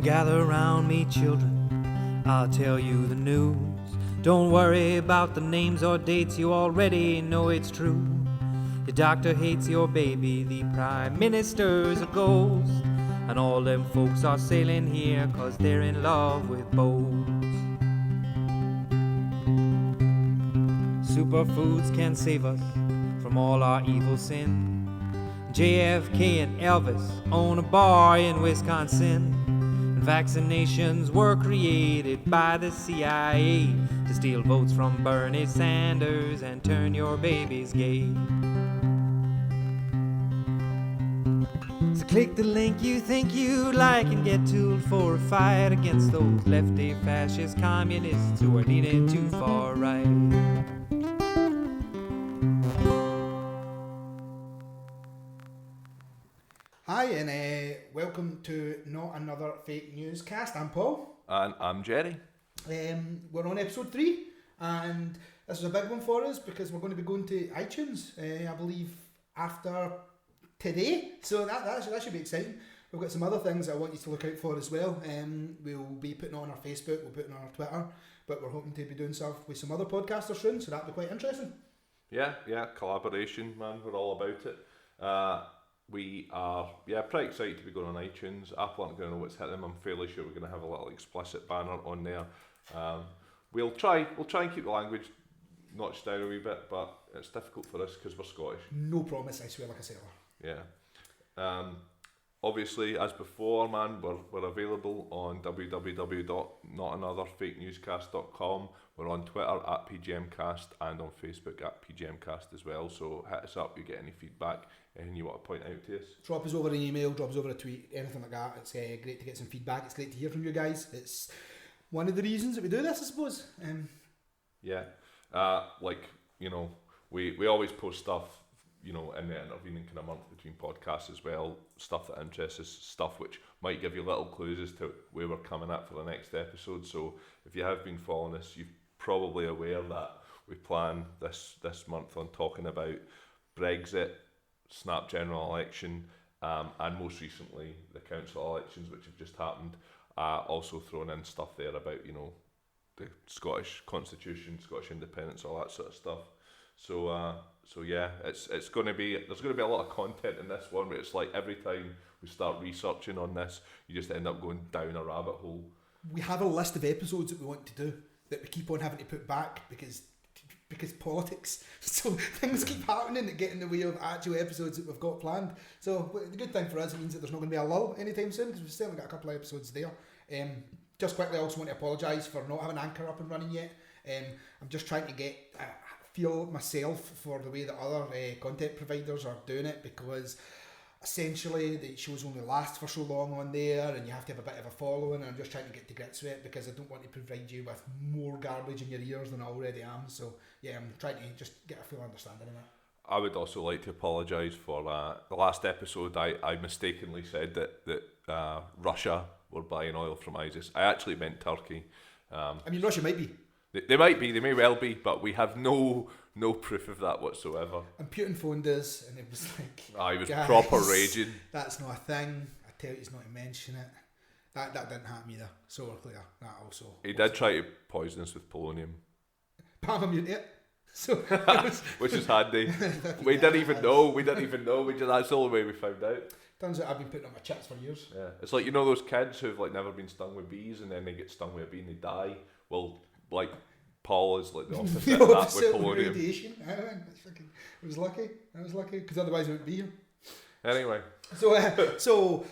Gather round me, children, I'll tell you the news. Don't worry about the names or dates, you already know it's true. Your doctor hates your baby, the prime minister's a ghost, and all them folks are sailing here 'cause they're in love with boats. Superfoods can save us from all our evil sin. JFK and Elvis own a bar in Wisconsin. And vaccinations were created by the CIA to steal votes from Bernie Sanders and turn your babies gay. So click the link you think you'd like and get tooled for a fight against those lefty fascist communists who are leaning too far right. Hi and welcome to Not Another Fake News Cast. I'm Paul. And I'm Jerry. We're on episode 3 and this is a big one for us because we're going to be going to iTunes, I believe, after today. So that should be exciting. We've got some other things I want you to look out for as well. We'll be putting it on our Facebook, we'll put it on our Twitter, but we're hoping to be doing stuff with some other podcasters soon, so that'll be quite interesting. Yeah, collaboration, man, we're all about it. We are, pretty excited to be going on iTunes. Apple aren't going to know what's hit them. I'm fairly sure we're going to have a little explicit banner on there. We'll try and keep the language notched down a wee bit, but it's difficult for us because we're Scottish. No promise, I swear like a sailor. Yeah. Obviously, as before, man, we're available on www.notanotherfakenewscast.com. We're on Twitter at PGMcast and on Facebook at PGMcast as well. So hit us up, you get any feedback, anything you want to point out to us. Drop us over an email, drop us over a tweet, anything like that. It's great to get some feedback. It's great to hear from you guys. It's one of the reasons that we do this, I suppose. We always post stuff, in the intervening kind of month between podcasts as well, stuff that interests us, stuff which might give you little clues as to where we're coming at for the next episode. So if you have been following us, you're probably aware that we plan this month on talking about Brexit, snap general election, and most recently the council elections which have just happened. Also thrown in stuff there about, the Scottish Constitution, Scottish independence, all that sort of stuff. So yeah, there's going to be a lot of content in this one, but it's like every time we start researching on this, you just end up going down a rabbit hole. We have a list of episodes that we want to do that we keep on having to put back because politics. So things keep happening that get in the way of actual episodes that we've got planned. So the good thing for us, it means that there's not going to be a lull anytime soon because we've still got a couple of episodes there. Just quickly, I also want to apologise for not having Anchor up and running yet. I'm just trying to feel myself for the way that other content providers are doing it, because essentially the shows only last for so long on there and you have to have a bit of a following, and I'm just trying to get to grips with it because I don't want to provide you with more garbage in your ears than I already am. So yeah, I'm trying to just get a full understanding of it. I would also like to apologise for the last episode. I mistakenly said that Russia were buying oil from ISIS. I actually meant Turkey. Russia might be. They might be, they may well be, but we have no proof of that whatsoever. And Putin phoned us and it was like... he was proper raging. That's not a thing. I tell you not to mention it. That didn't happen either. So we're clear. That also... He did try to poison us with polonium. Pam, I'm it. So which is handy. We didn't even know. That's the only way we found out. Turns out I've been putting on my chips for years. Yeah. It's like, those kids who've never been stung with bees and then they get stung with a bee and they die. Well, Paul is the opposite of that with polonium. Radiation. I was lucky because otherwise I wouldn't be here. Anyway. So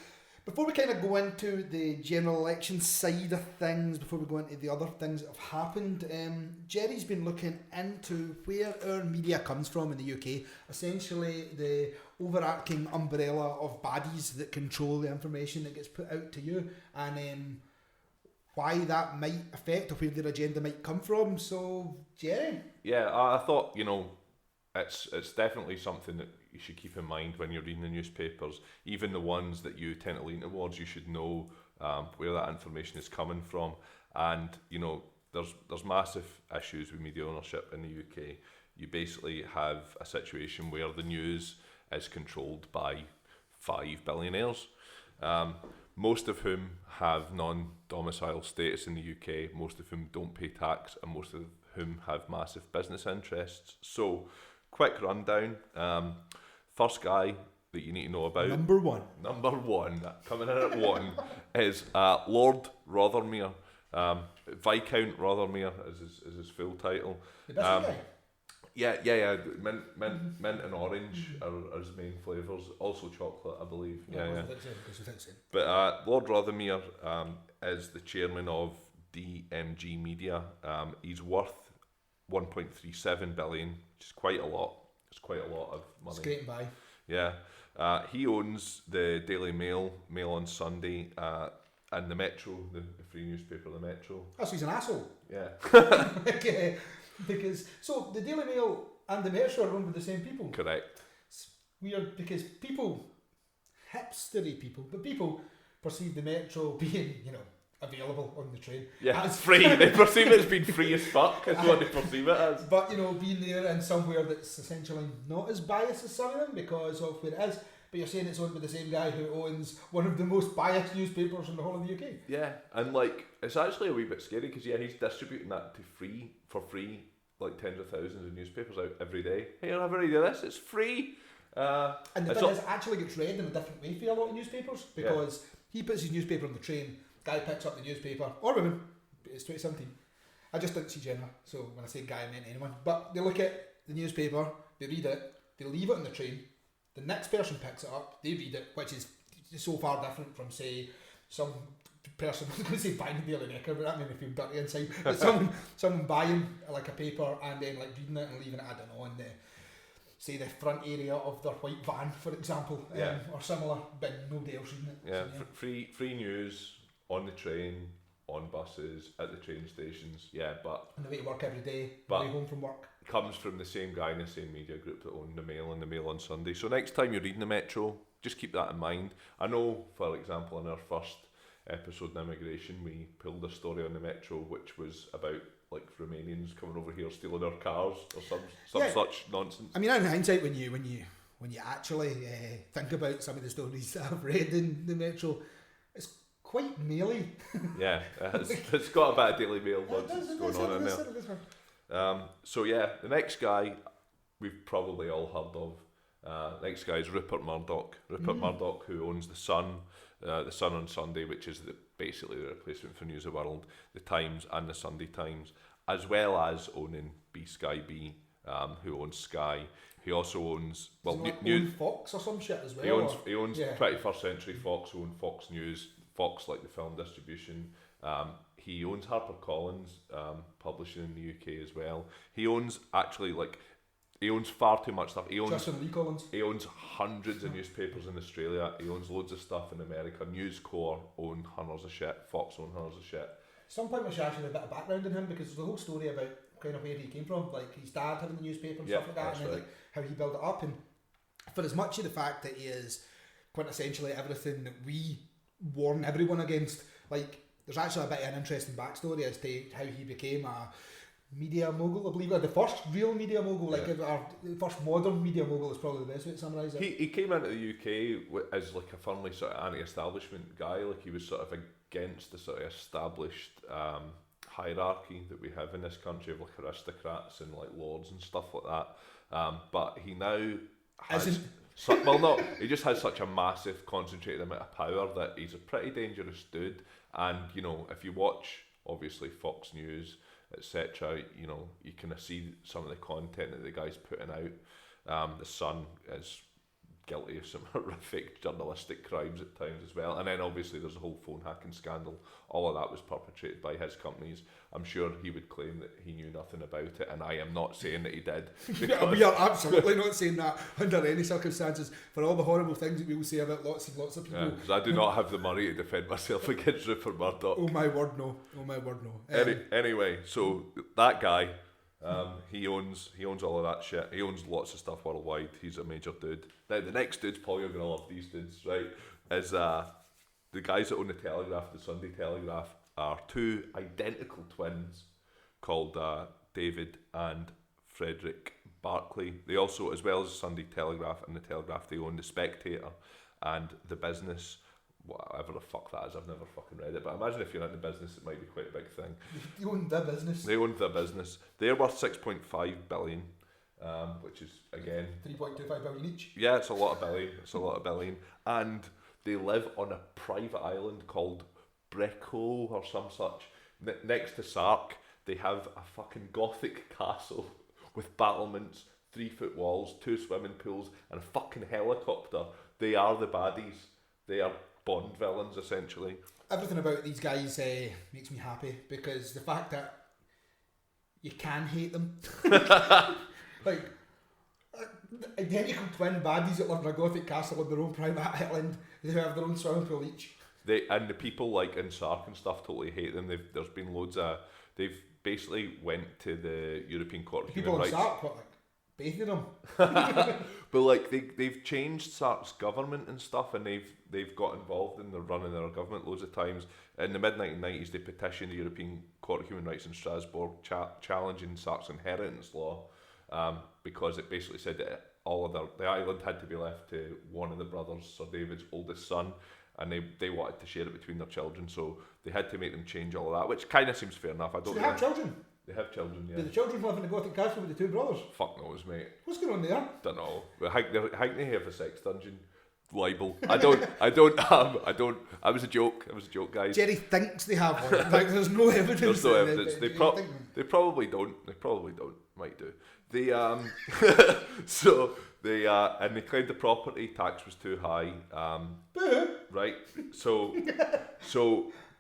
before we kind of go into the general election side of things, before we go into the other things that have happened, Jerry's been looking into where our media comes from in the UK. Essentially the overarching umbrella of bodies that control the information that gets put out to you, and why that might affect or where their agenda might come from. So, Jerry? Yeah, I thought, it's definitely something that you should keep in mind when you're reading the newspapers. Even the ones that you tend to lean towards, you should know where that information is coming from. And, there's massive issues with media ownership in the UK. You basically have a situation where the news is controlled by 5 billionaires. most of whom have non-domicile status in the UK, most of whom don't pay tax, and most of whom have massive business interests. So, quick rundown. First guy that you need to know about. Number one, coming in at one, is Lord Rothermere. Viscount Rothermere is his full title. the best guy. Yeah. Mint and orange are his main flavours. Also chocolate, I believe. Yeah. But Lord Rothermere is the chairman of DMG Media. He's worth 1.37 billion, which is quite a lot. It's quite a lot of money. Scraping by. Yeah. He owns the Daily Mail, Mail on Sunday, and the Metro, the free newspaper, the Metro. Oh, so he's an asshole. Yeah. Because so the Daily Mail and the Metro are owned by the same people. Correct. It's weird because people, hipstery people, but people perceive the Metro being, available on the train. Yeah, as free. They perceive it as being free as fuck, is what they perceive it as. But, being there in somewhere that's essentially not as biased as some of them because of where it is. But you're saying it's owned by the same guy who owns one of the most biased newspapers in the whole of the UK. Yeah, and it's actually a wee bit scary because he's distributing that for free, like tens of thousands of newspapers out every day. Hey, you'll never read this, it's free. And the thing is, it actually gets read in a different way for a lot of newspapers because he puts his newspaper on the train, guy picks up the newspaper, or woman, it's 2017. I just didn't see gender, so when I say guy I meant anyone. But they look at the newspaper, they read it, they leave it on the train, the next person picks it up, they read it, which is so far different from, say, some person, I was going to say buying the Daily Necker, but that made me feel dirty inside. But someone buying like a paper and then reading it and leaving it, I don't know, in say the front area of their white van, for example, or similar, but nobody else reading it. Yeah, So, free news on the train, on buses, at the train stations. Yeah, but on the way to work every day, but on the way home from work. Comes from the same guy in the same media group that own the Mail and the Mail on Sunday. So next time you're reading the Metro, just keep that in mind. I know, for example, in our first episode on immigration, we pulled a story on the Metro which was about Romanians coming over here stealing our cars or some such nonsense. I mean, in hindsight, when you actually think about some of the stories that I've read in the Metro, it's quite maily. Yeah, it's got a bit of Daily Mail nonsense going on in there. So yeah, the next guy we've probably all heard of. Next guy is Rupert Murdoch. Rupert Murdoch, who owns the Sun on Sunday, which is basically the replacement for News of the World, the Times and the Sunday Times, as well as owning Sky B, who owns Sky. He also owns own Fox or some shit as well. He owns 21st Century Fox, owns Fox News, Fox like the film distribution. He owns HarperCollins, publishing in the UK as well. He owns he owns far too much stuff. Justin Lee Collins. He owns hundreds of newspapers in Australia. He owns loads of stuff in America. News Corp own hundreds of shit. Fox own hundreds of shit. Some point we should actually have a bit of background on him because there's the whole story about kind of where he came from, like his dad having the newspaper and stuff like that, and then how he built it up. And for as much of the fact that he is quintessentially everything that we warn everyone against, there's actually a bit of an interesting backstory as to how he became a media mogul, I believe, or the first real media mogul, the first modern media mogul is probably the best way to summarise it. He came into the UK as a firmly sort of anti-establishment guy. He was sort of against the sort of established hierarchy that we have in this country of aristocrats and lords and stuff like that. But he now has he just has such a massive concentrated amount of power that he's a pretty dangerous dude. And if you watch obviously Fox News, etc., you can see some of the content that the guy's putting out. The Sun is guilty of some horrific journalistic crimes at times as well, and then obviously there's a whole phone hacking scandal. All of that was perpetrated by his companies. I'm sure he would claim that he knew nothing about it, and I am not saying that he did. We are absolutely not saying that under any circumstances, for all the horrible things that we will say about lots and lots of people. Because I do not have the money to defend myself against Rupert Murdoch. Oh my word, no. Anyway, so that guy, he owns all of that shit. He owns lots of stuff worldwide. He's a major dude. Now the next dudes, Paul, you're gonna love these dudes, right? Is the guys that own the Telegraph, the Sunday Telegraph, are two identical twins called David and Frederick Barclay. They also, as well as the Sunday Telegraph and the Telegraph, they own the Spectator and the Business, whatever the fuck that is. I've never fucking read it, but I imagine if you're in the business, it might be quite a big thing. They owned the business. They owned the business. They're worth 6.5 billion, which is again 3.25 billion each. Yeah, it's a lot of billion. It's a lot of billion, and they live on a private island called Brecco or some such. Next to Sark, they have a fucking Gothic castle with battlements, 3-foot walls, 2 swimming pools, and a fucking helicopter. They are the baddies. They are Bond villains, essentially. Everything about these guys makes me happy, because the fact that you can hate them. Like, identical twin baddies that live in a Gothic castle on their own private island, they have their own swimming pool each. And the people like in Sark and stuff totally hate them. There's been loads of... They've basically went to the European Court of Human Rights. People in Sark, what, like, bathing them? But like they've changed Sark's government and stuff, and they've got involved in the running their government loads of times. In the mid-1990s, they petitioned the European Court of Human Rights in Strasbourg, challenging Sark's inheritance law, because it basically said that the island had to be left to one of the brothers, Sir David's oldest son, and they wanted to share it between their children, so they had to make them change all of that, which kind of seems fair enough. I don't. So they have children? They have children, yeah. Do the children live in the Gothic castle with the 2 brothers? Fuck knows, mate. What's going on there? Don't know. Hackney have a sex dungeon. Libel. I don't. I was a joke, guys. Jerry thinks they have one. Like, there's no evidence. There's no evidence. They probably don't. Might do. And they claimed the property tax was too high. Right. So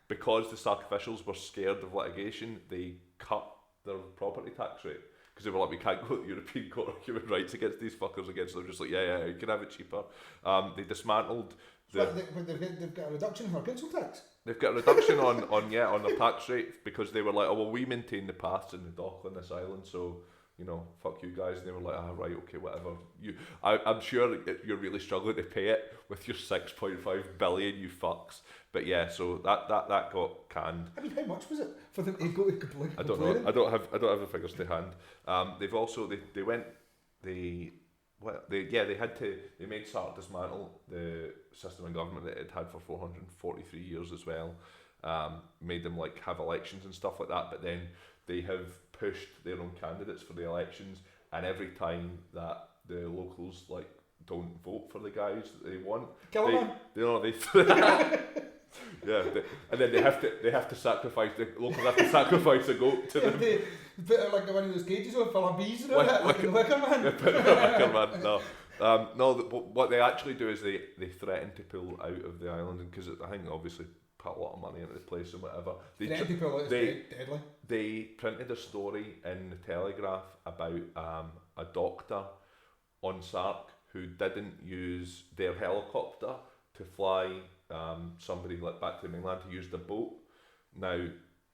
because the Sark officials were scared of litigation, they cut their property tax rate, because they were like, we can't go to the European Court of Human Rights against these fuckers against them. Just like, yeah, you can have it cheaper. They dismantled they've got a reduction in their council tax. They've got a reduction on their tax rate, because they were like, oh well, we maintain the paths in the dock on this island, so fuck you guys. And they were like, right, okay, whatever. I'm sure you're really struggling to pay it with your 6.5 billion, you fucks. But yeah, so that got canned. I mean, how much was it for them to go to complain? I don't know. I don't have the figures to hand. They've also they made Sark dismantle the system of government that it had for 443 years as well. Made them like have elections and stuff like that, but then they have pushed their own candidates for the elections, and every time that the locals like don't vote for the guys that they want, and then they have to sacrifice, the locals have to sacrifice a goat to them. They put it like one of those cages on full of bees and all that, like a wicker man. No, what they actually do is they threaten to pull out of the island, because I think obviously put a lot of money into the place and whatever. They printed a story in the Telegraph about a doctor on Sark who didn't use their helicopter to fly somebody like back to the mainland, to use the boat. Now,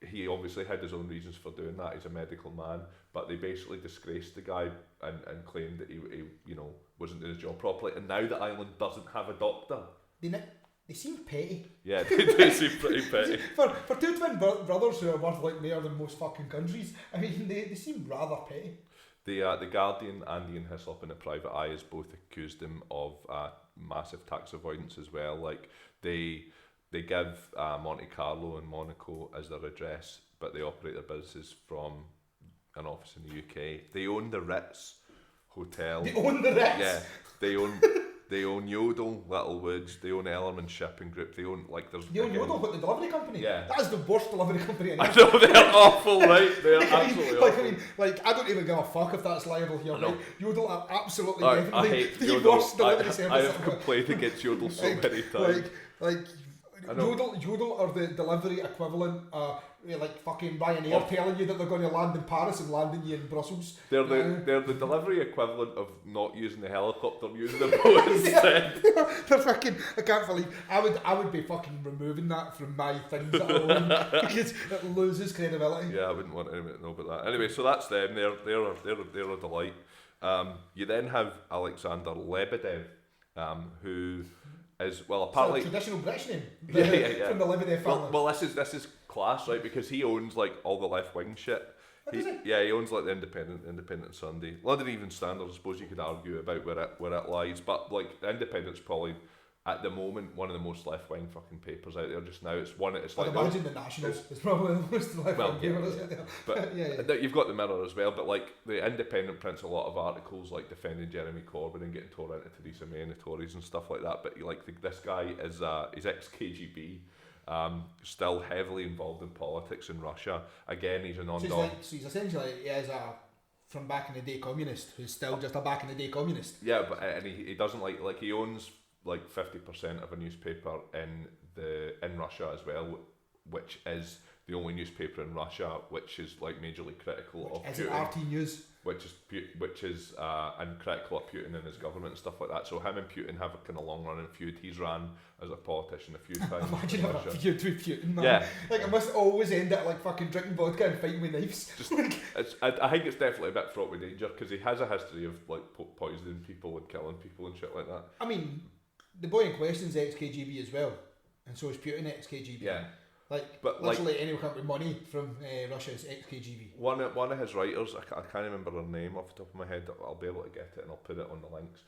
he obviously had his own reasons for doing that. He's a medical man, but they basically disgraced the guy and claimed that he wasn't doing his job properly. And now the island doesn't have a doctor. They seem petty. Yeah, they seem pretty petty. For 2 twin brothers who are worth like more than most fucking countries, I mean, they seem rather petty. The Guardian and Ian Hislop in the Private Eye has both accused him of massive tax avoidance as well. Like they give Monte Carlo and Monaco as their address, but they operate their businesses from an office in the UK. They own the Ritz Hotel. They own the Ritz? Yeah, they own Yodel, Littlewoods, they own Ellerman Shipping Group, they own They own Yodel, what, the delivery company? Yeah. That is the worst delivery company I know, they're awful, right? They're absolutely awful. I don't even give a fuck if that's liable here, right? Yodel are absolutely I definitely hate the Yodel. worst delivery service. I have complained against Yodel so many times. Yodel are the delivery equivalent like fucking Ryanair telling you that they're going to land in Paris and landing you in Brussels. They're the delivery equivalent of not using the helicopter, using the boat instead. They're fucking, I can't believe, I would be fucking removing that from my things that I own, because it loses credibility. Yeah, I wouldn't want anyone to know about that. Anyway, so that's them. They're a delight. You then have Alexander Lebedev, who is, well, apparently it's a traditional British name. Yeah. From the Lebedev family. Well, this is class, right? Because he owns like all the left wing shit. He owns like the Independent Sunday, London Evening Standard. I suppose you could argue about where it lies, but like the Independent's probably at the moment one of the most left-wing fucking papers out there just now. It's I'd like imagine the Nationals is probably the most left-wing paper, isn't it? But you've got the Mirror as well. But like the Independent prints a lot of articles like defending Jeremy Corbyn and getting torn into Theresa May and the Tories and stuff like that. But this guy is he's ex-KGB. Still heavily involved in politics in Russia. Again, he's a non-dom. So he's essentially from back in the day communist who's still just a back in the day communist. Yeah, but and he doesn't like he owns like 50% of a newspaper in Russia as well, which is the only newspaper in Russia which is like majorly critical of Putin. RT News. Which is and critical of Putin and his government and stuff like that. So him and Putin have a kind of long running feud. He's ran as a politician a few times. Imagine having a feud with Putin, man. Yeah. Like it must always end up like fucking drinking vodka and fighting with knives. I think it's definitely a bit fraught with danger because he has a history of like poisoning people and killing people and shit like that. I mean, the boy in question's ex-KGB as well, and so is Putin ex-KGB. Yeah. But literally anyone with money from Russia is ex-KGB. One of his writers, I can't remember her name off the top of my head, I'll be able to get it and I'll put it on the links,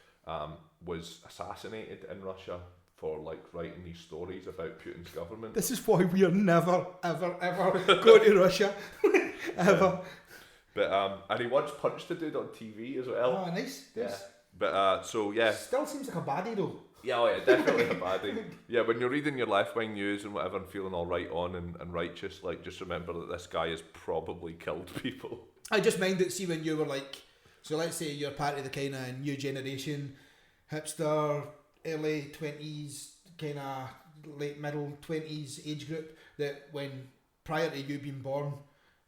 was assassinated in Russia for like writing these stories about Putin's government. This is why we are never, ever, ever going to Russia. Ever. But and he once punched a dude on TV as well. Oh, nice. Yeah. But so yeah. Still seems like a baddie though. Yeah, oh yeah, definitely a baddie. Yeah, when you're reading your left-wing news and whatever and feeling all right on and righteous, like just remember that this guy has probably killed people. I just mind that, see, when you were like, so let's say you're part of the kind of new generation, hipster, early 20s, kind of late middle 20s age group, that when prior to you being born,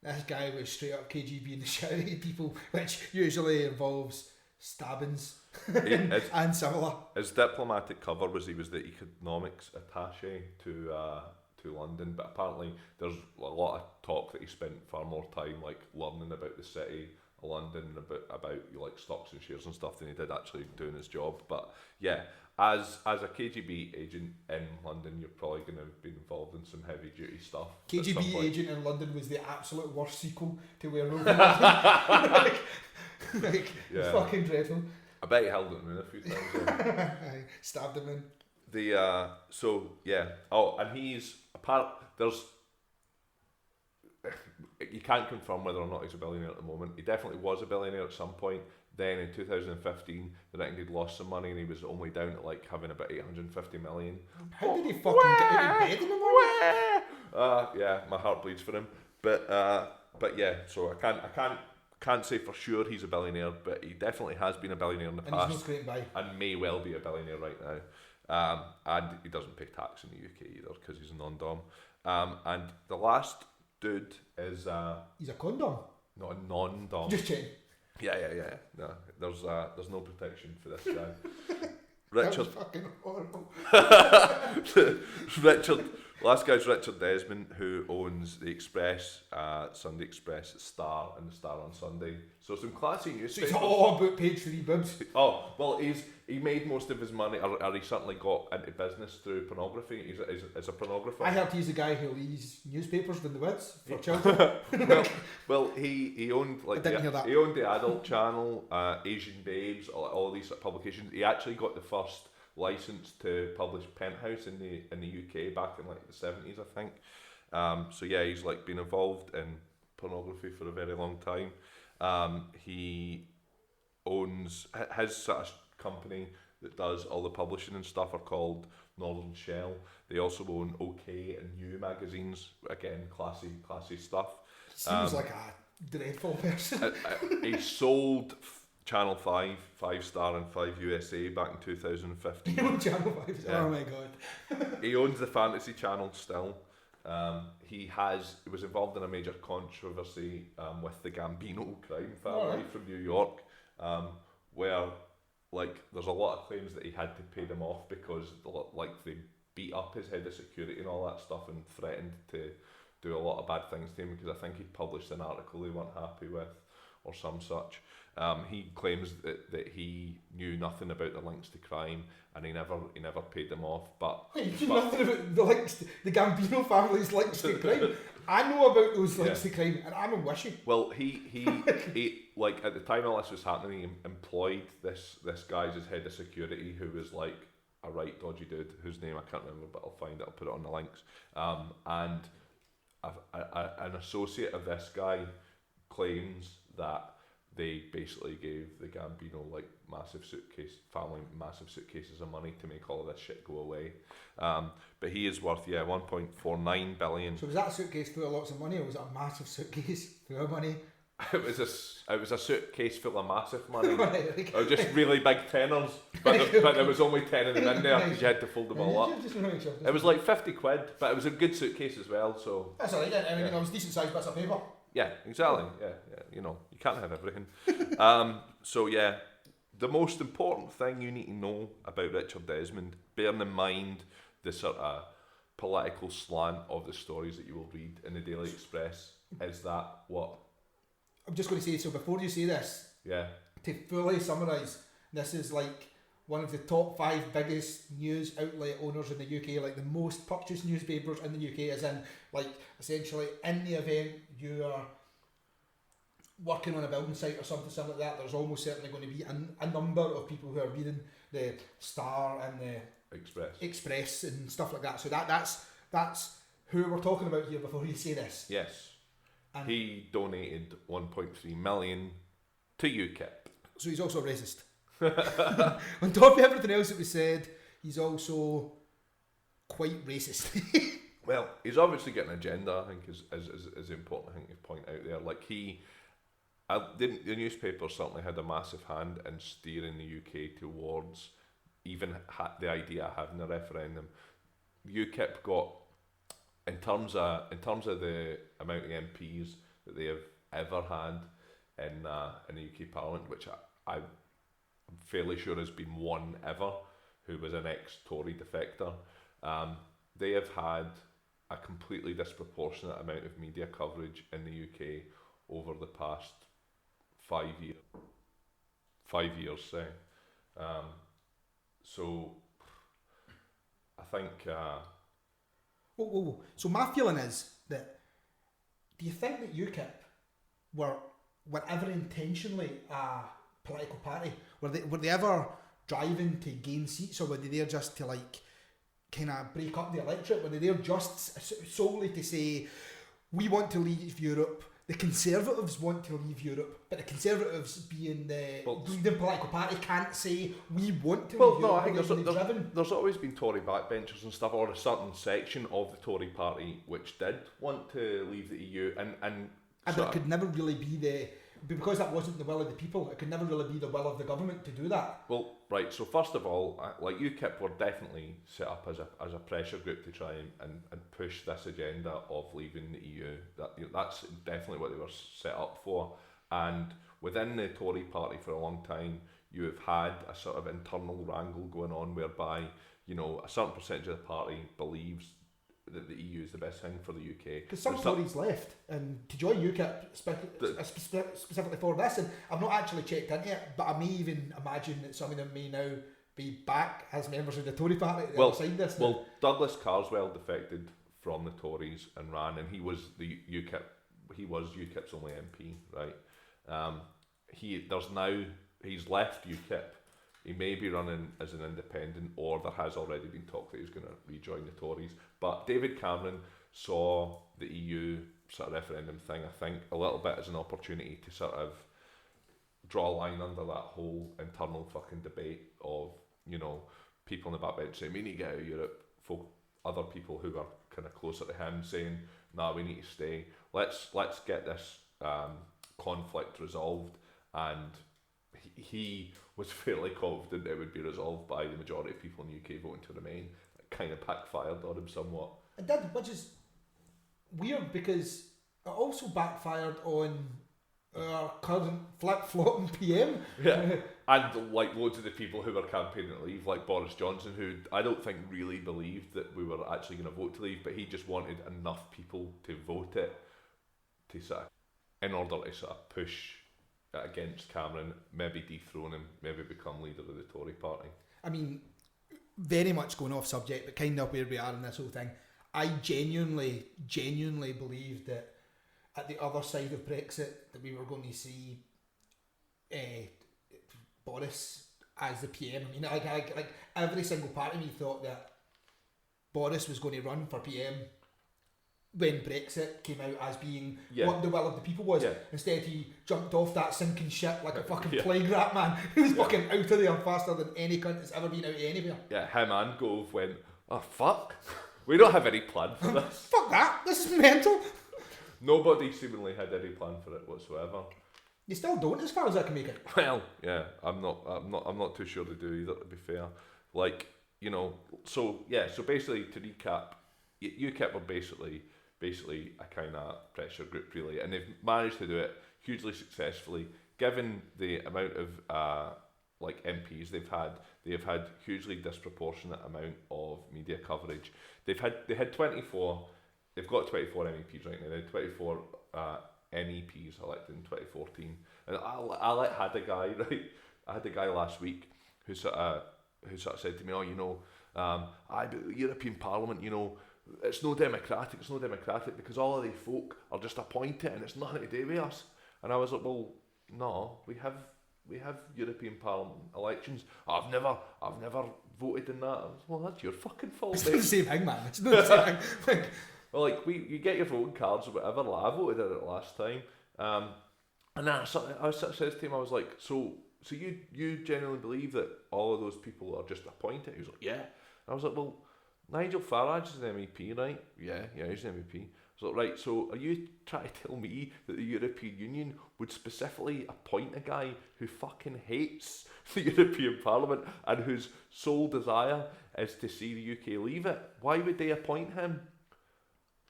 this guy was straight up KGB and the shit out of people, which usually involves stabbings and similar. His diplomatic cover was he was the economics attaché to London, but apparently there's a lot of talk that he spent far more time like learning about the city of London and about like stocks and shares and stuff than he did actually doing his job. But yeah, as a KGB agent in London, you're probably going to be involved in some heavy duty stuff. KGB agent in London was the absolute worst sequel to Where Rover yeah. Fucking dreadful. I bet he held it in a few times. I stabbed him in. So yeah. Oh, and he's there's you can't confirm whether or not he's a billionaire at the moment. He definitely was a billionaire at some point. Then in 2015, they reckon he'd lost some money and he was only down to like having about 850 million. How did he fucking get out of bed in the morning? Yeah, my heart bleeds for him. But yeah, so I can't say for sure he's a billionaire, but he definitely has been a billionaire in the past. He's no scraping by. And may well be a billionaire right now. And he doesn't pay tax in the UK either because he's a non-dom. And the last dude is he's a condom. Not a non-dom. Just checking. Yeah. No, there's no protection for this guy. Richard. That was fucking horrible. Last guy's Richard Desmond, who owns the Express, Sunday Express, Star, and the Star on Sunday. So some classy newspapers. So it's all about page 3 bibs. Oh, well, he made most of his money, or he certainly got into business through pornography. He's a pornographer. I heard he's the guy who leaves newspapers in the woods for children. well, he owned he owned the Adult Channel, Asian Babes, all these publications. He actually got the first license to publish Penthouse in the UK back in like the 70s, I think. So yeah, he's like been involved in pornography for a very long time. He owns his sort of company that does all the publishing and stuff are called Northern Shell. They also own OK and New magazines. Again, classy stuff. Seems like a dreadful person. He sold Channel 5, 5 Star and 5 USA back in 2015. He owns Channel 5? Yeah. Oh my god. He owns the Fantasy Channel still. He was involved in a major controversy with the Gambino crime family from New York, where like there's a lot of claims that he had to pay them off because like they beat up his head of security and all that stuff and threatened to do a lot of bad things to him because I think he published an article they weren't happy with or some such. He claims that he knew nothing about the links to crime and he never paid them off. But you knew nothing about the links, the Gambino family's links to crime. I know about those links to crime, and I'm a wishy. Well, he like at the time all this was happening, he employed this guy as his head of security, who was like a right dodgy dude whose name I can't remember, but I'll find it. I'll put it on the links. And an associate of this guy claims that they basically gave the Gambino like massive suitcases of money to make all of this shit go away. But he is worth 1.49 billion. So was that a suitcase full of lots of money, or was it a massive suitcase full of money? It was a suitcase full of massive money. Right, Or just really big tenors, but there was only 10 of them in there because you had to fold them all up. It was like 50 quid, but it was a good suitcase as well. So that's alright. I mean, it was decent sized bits of paper. Yeah, exactly. Yeah. You know, you can't have everything. So yeah, the most important thing you need to know about Richard Desmond, bearing in mind the sort of political slant of the stories that you will read in the Daily Express, is that what? I'm just going to say, so before you say this, to fully summarise, this is like one of the top 5 biggest news outlet owners in the UK, like the most purchased newspapers in the UK, as in, like, essentially in the event you are working on a building site or something similar like that, there's almost certainly going to be a number of people who are reading the Star and the Express and stuff like that. So that's who we're talking about here before you say this. Yes. And he donated 1.3 million to UKIP. So he's also a racist. On top of everything else that was said, he's also quite racist. Well, he's obviously got an agenda, I think, is important, I think, to point out there. Like, the newspaper certainly had a massive hand in steering the UK towards even the idea of having a referendum. UKIP got, in terms of the amount of MPs that they have ever had in the UK Parliament, which I'm fairly sure has been one ever, who was an ex-Tory defector, they have had a completely disproportionate amount of media coverage in the UK over the past 5 years. 5 years, say. So I think. So my feeling is that, do you think that UKIP were ever intentionally a political party? Were they ever driving to gain seats, or were they there just to like kind of break up the electorate? Were they there just solely to say, we want to leave Europe, the Conservatives want to leave Europe, but the Conservatives, being the leading political party, can't say we want to leave Europe? I think there's always been Tory backbenchers and stuff, or a certain section of the Tory party which did want to leave the EU, and it could never really be because that wasn't the will of the people, it could never really be the will of the government to do that. Well, right, so first of all, like, UKIP were definitely set up as a pressure group to try and push this agenda of leaving the EU. That's definitely what they were set up for. And within the Tory party for a long time, you have had a sort of internal wrangle going on whereby, you know, a certain percentage of the party believes that the EU is the best thing for the UK. Because some Tories left and to join UKIP specifically for this, and I've not actually checked into it, but I may even imagine that some of them may now be back as members of the Tory party that signed this. Well, Douglas Carswell defected from the Tories and ran, and he was UKIP's only MP, right? He's left UKIP. He may be running as an independent, or there has already been talk that he's going to rejoin the Tories. But David Cameron saw the EU sort of referendum thing, I think, a little bit as an opportunity to sort of draw a line under that whole internal fucking debate of, you know, people in the backbench saying, we need to get out of Europe, other people who are kind of closer to him saying, nah, we need to stay. Let's get this conflict resolved. And he was fairly confident it would be resolved by the majority of people in the UK voting to remain. It kind of backfired on him somewhat. It did, which is weird because it also backfired on our current flip-flopping PM. Yeah, and like loads of the people who were campaigning to leave, like Boris Johnson, who I don't think really believed that we were actually going to vote to leave, but he just wanted enough people to vote it to sort of, in order to sort of push against Cameron, maybe dethrone him, maybe become leader of the Tory party. I mean, very much going off subject, but kind of where we are in this whole thing, I genuinely believe that at the other side of Brexit that we were going to see Boris as the PM. I mean, like every single part of me thought that Boris was going to run for PM when Brexit came out as being what the will of the people was. Yeah. Instead, he jumped off that sinking ship like a fucking plague rat, man. He was fucking out of there faster than any cunt has ever been out of anywhere. Yeah, him and Gove went, oh fuck, we don't have any plan for this. Fuck that, this is mental. Nobody seemingly had any plan for it whatsoever. You still don't, as far as I can make it. Well, yeah, I'm not too sure they do either, to be fair. Like, you know, so basically to recap, UKIP were basically a kind of pressure group, really, and they've managed to do it hugely successfully. Given the amount of like MPs they have had hugely disproportionate amount of media coverage. They had 24. They've got 24 MEPs right now. They had 24 MEPs elected in 2014, and I had a guy last week who sort of said to me, oh, you know, but the European Parliament, you know, it's no democratic because all of the folk are just appointed and it's nothing to do with us. And I was like, well, no, we have European Parliament elections. I've never voted in that. I was, well, that's your fucking fault. It's not the same thing, man. It's not the same thing. Well, like you get your voting cards or whatever. Like, I voted in it last time, and then I sort of said to him, I was like, so you genuinely believe that all of those people are just appointed? He was like, yeah. And I was like, well, Nigel Farage is an MEP, right? Yeah, he's an MEP. I was like, right, so are you trying to tell me that the European Union would specifically appoint a guy who fucking hates the European Parliament and whose sole desire is to see the UK leave it? Why would they appoint him?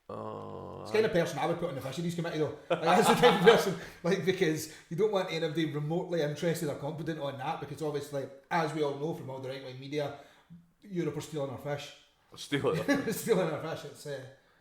It's the kind of person I would put on the fisheries committee, though. Like, that's the type of person, like, because you don't want anybody remotely interested or competent on that, because obviously, as we all know from all the right-wing media, Europe are stealing our fish. Stealing our fish. It's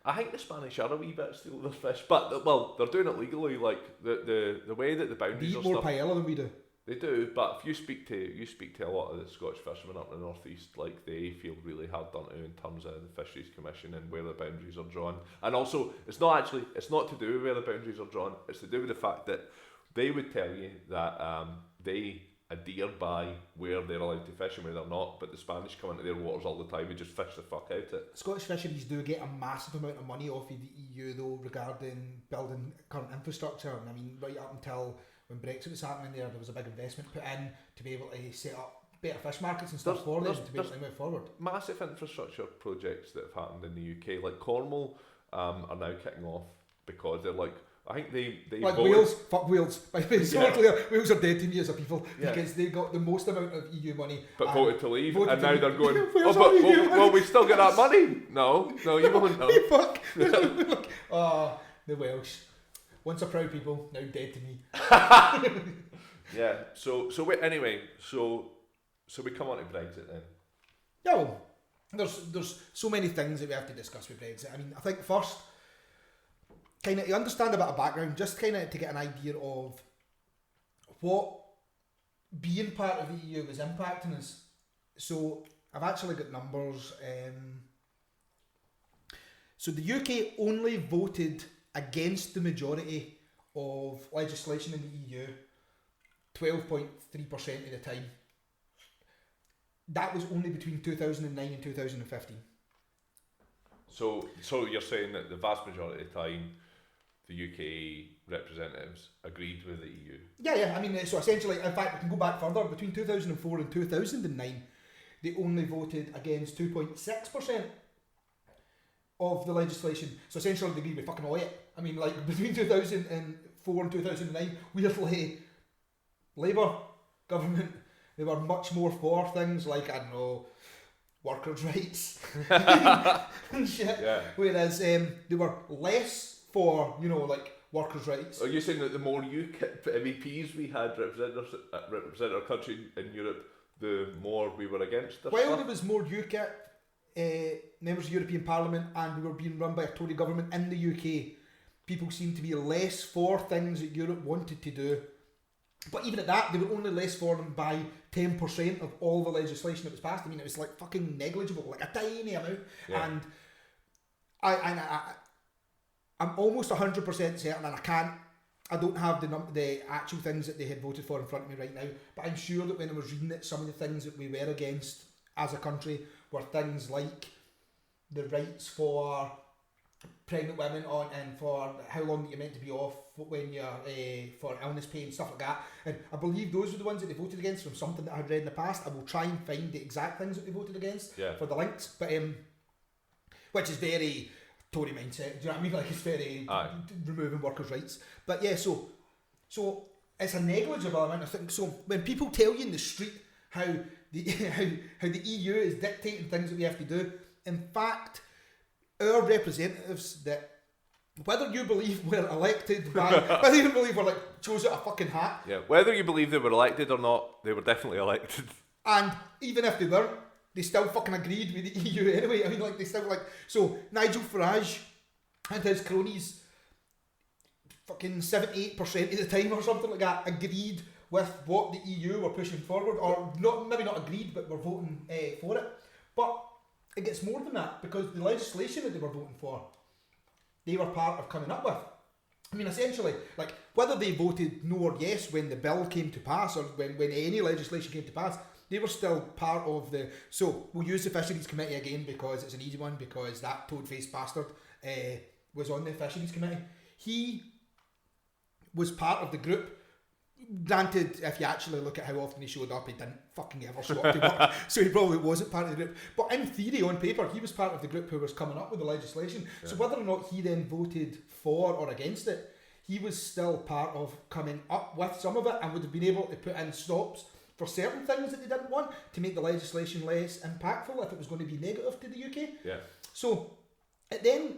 I think the Spanish are a wee bit stealing their fish, but well, they're doing it legally. Like the way that the boundaries they eat are more paella than we do. They do, but if you speak to a lot of the Scottish fishermen up in the northeast, like, they feel really hard done to in terms of the Fisheries Commission and where the boundaries are drawn. And also, it's not to do with where the boundaries are drawn. It's to do with the fact that they would tell you that they adhere by where they're allowed to fish and where they're not, but the Spanish come into their waters all the time and just fish the fuck out it. Scottish fisheries do get a massive amount of money off of the EU, though, regarding building current infrastructure. And I mean, right up until when Brexit was happening there was a big investment put in to be able to set up better fish markets and stuff for them to be able to move forward. Massive infrastructure projects that have happened in the UK, like Cornwall, are now kicking off because they're like, I think they like voted. Wales, fuck Wales. Wales are dead to me as a people because they got the most amount of EU money, but voted to leave, and now they're going. Well, we still get that money. No, you won't. No. Fuck. The Welsh. Once a proud people, now dead to me. Yeah. So we come on to Brexit then. Yeah. Well, there's so many things that we have to discuss with Brexit. I mean, I think first, kind of to understand a bit of background, just kind of to get an idea of what being part of the EU was impacting us. So I've actually got numbers. So the UK only voted against the majority of legislation in the EU 12.3% of the time. That was only between 2009 and 2015. So you're saying that the vast majority of the time the UK representatives agreed with the EU? Yeah. I mean, so essentially, in fact, we can go back further. Between 2004 and 2009, they only voted against 2.6% of the legislation. So essentially, they agreed with fucking all it. I mean, like, between 2004 and 2009, weirdly, Labour government, they were much more for things like, I don't know, workers' rights and shit. Yeah. Whereas they were less for, like, workers' rights. Are you saying that the more UKIP MEPs we had represent our country in Europe, the more we were against this? While there was more UKIP members of the European Parliament and we were being run by a Tory government in the UK, people seemed to be less for things that Europe wanted to do. But even at that, they were only less for them by 10% of all the legislation that was passed. I mean, it was like fucking negligible, like a tiny amount. Yeah. And I'm almost 100% certain, and I can't I don't have the actual things that they had voted for in front of me right now, but I'm sure that when I was reading it, some of the things that we were against as a country were things like the rights for pregnant women on and for how long you're meant to be off when you're for illness pay and stuff like that. And I believe those were the ones that they voted against from something that I had read in the past. I will try and find the exact things that they voted against for the links, but which is very Tory mindset. Do you know what I mean? Like, it's very removing workers' rights. But yeah, so it's a negligible amount of things. So when people tell you in the street how the how the EU is dictating things that we have to do, in fact, our representatives, that whether you believe we're elected by, whether you believe we're like chose out a fucking hat, whether you believe they were elected or not, they were definitely elected. And even if they weren't, they still fucking agreed with the EU anyway. I mean, like, they still so Nigel Farage and his cronies, fucking 78% of the time or something like that, agreed with what the EU were pushing forward, or not, maybe not agreed, but were voting for it. But it gets more than that, because the legislation that they were voting for, they were part of coming up with. I mean, essentially, like, whether they voted no or yes when the bill came to pass, or when any legislation came to pass, they were still part of the... So, we'll use the Fisheries Committee again, because it's an easy one, because that toad-faced bastard was on the Fisheries Committee. He was part of the group. Granted, if you actually look at how often he showed up, he didn't fucking ever show up to work, so he probably wasn't part of the group. But in theory, on paper, he was part of the group who was coming up with the legislation. Yeah. So whether or not he then voted for or against it, he was still part of coming up with some of it, and would have been able to put in stops for certain things that they didn't want to make the legislation less impactful if it was going to be negative to the UK. Yeah. So then,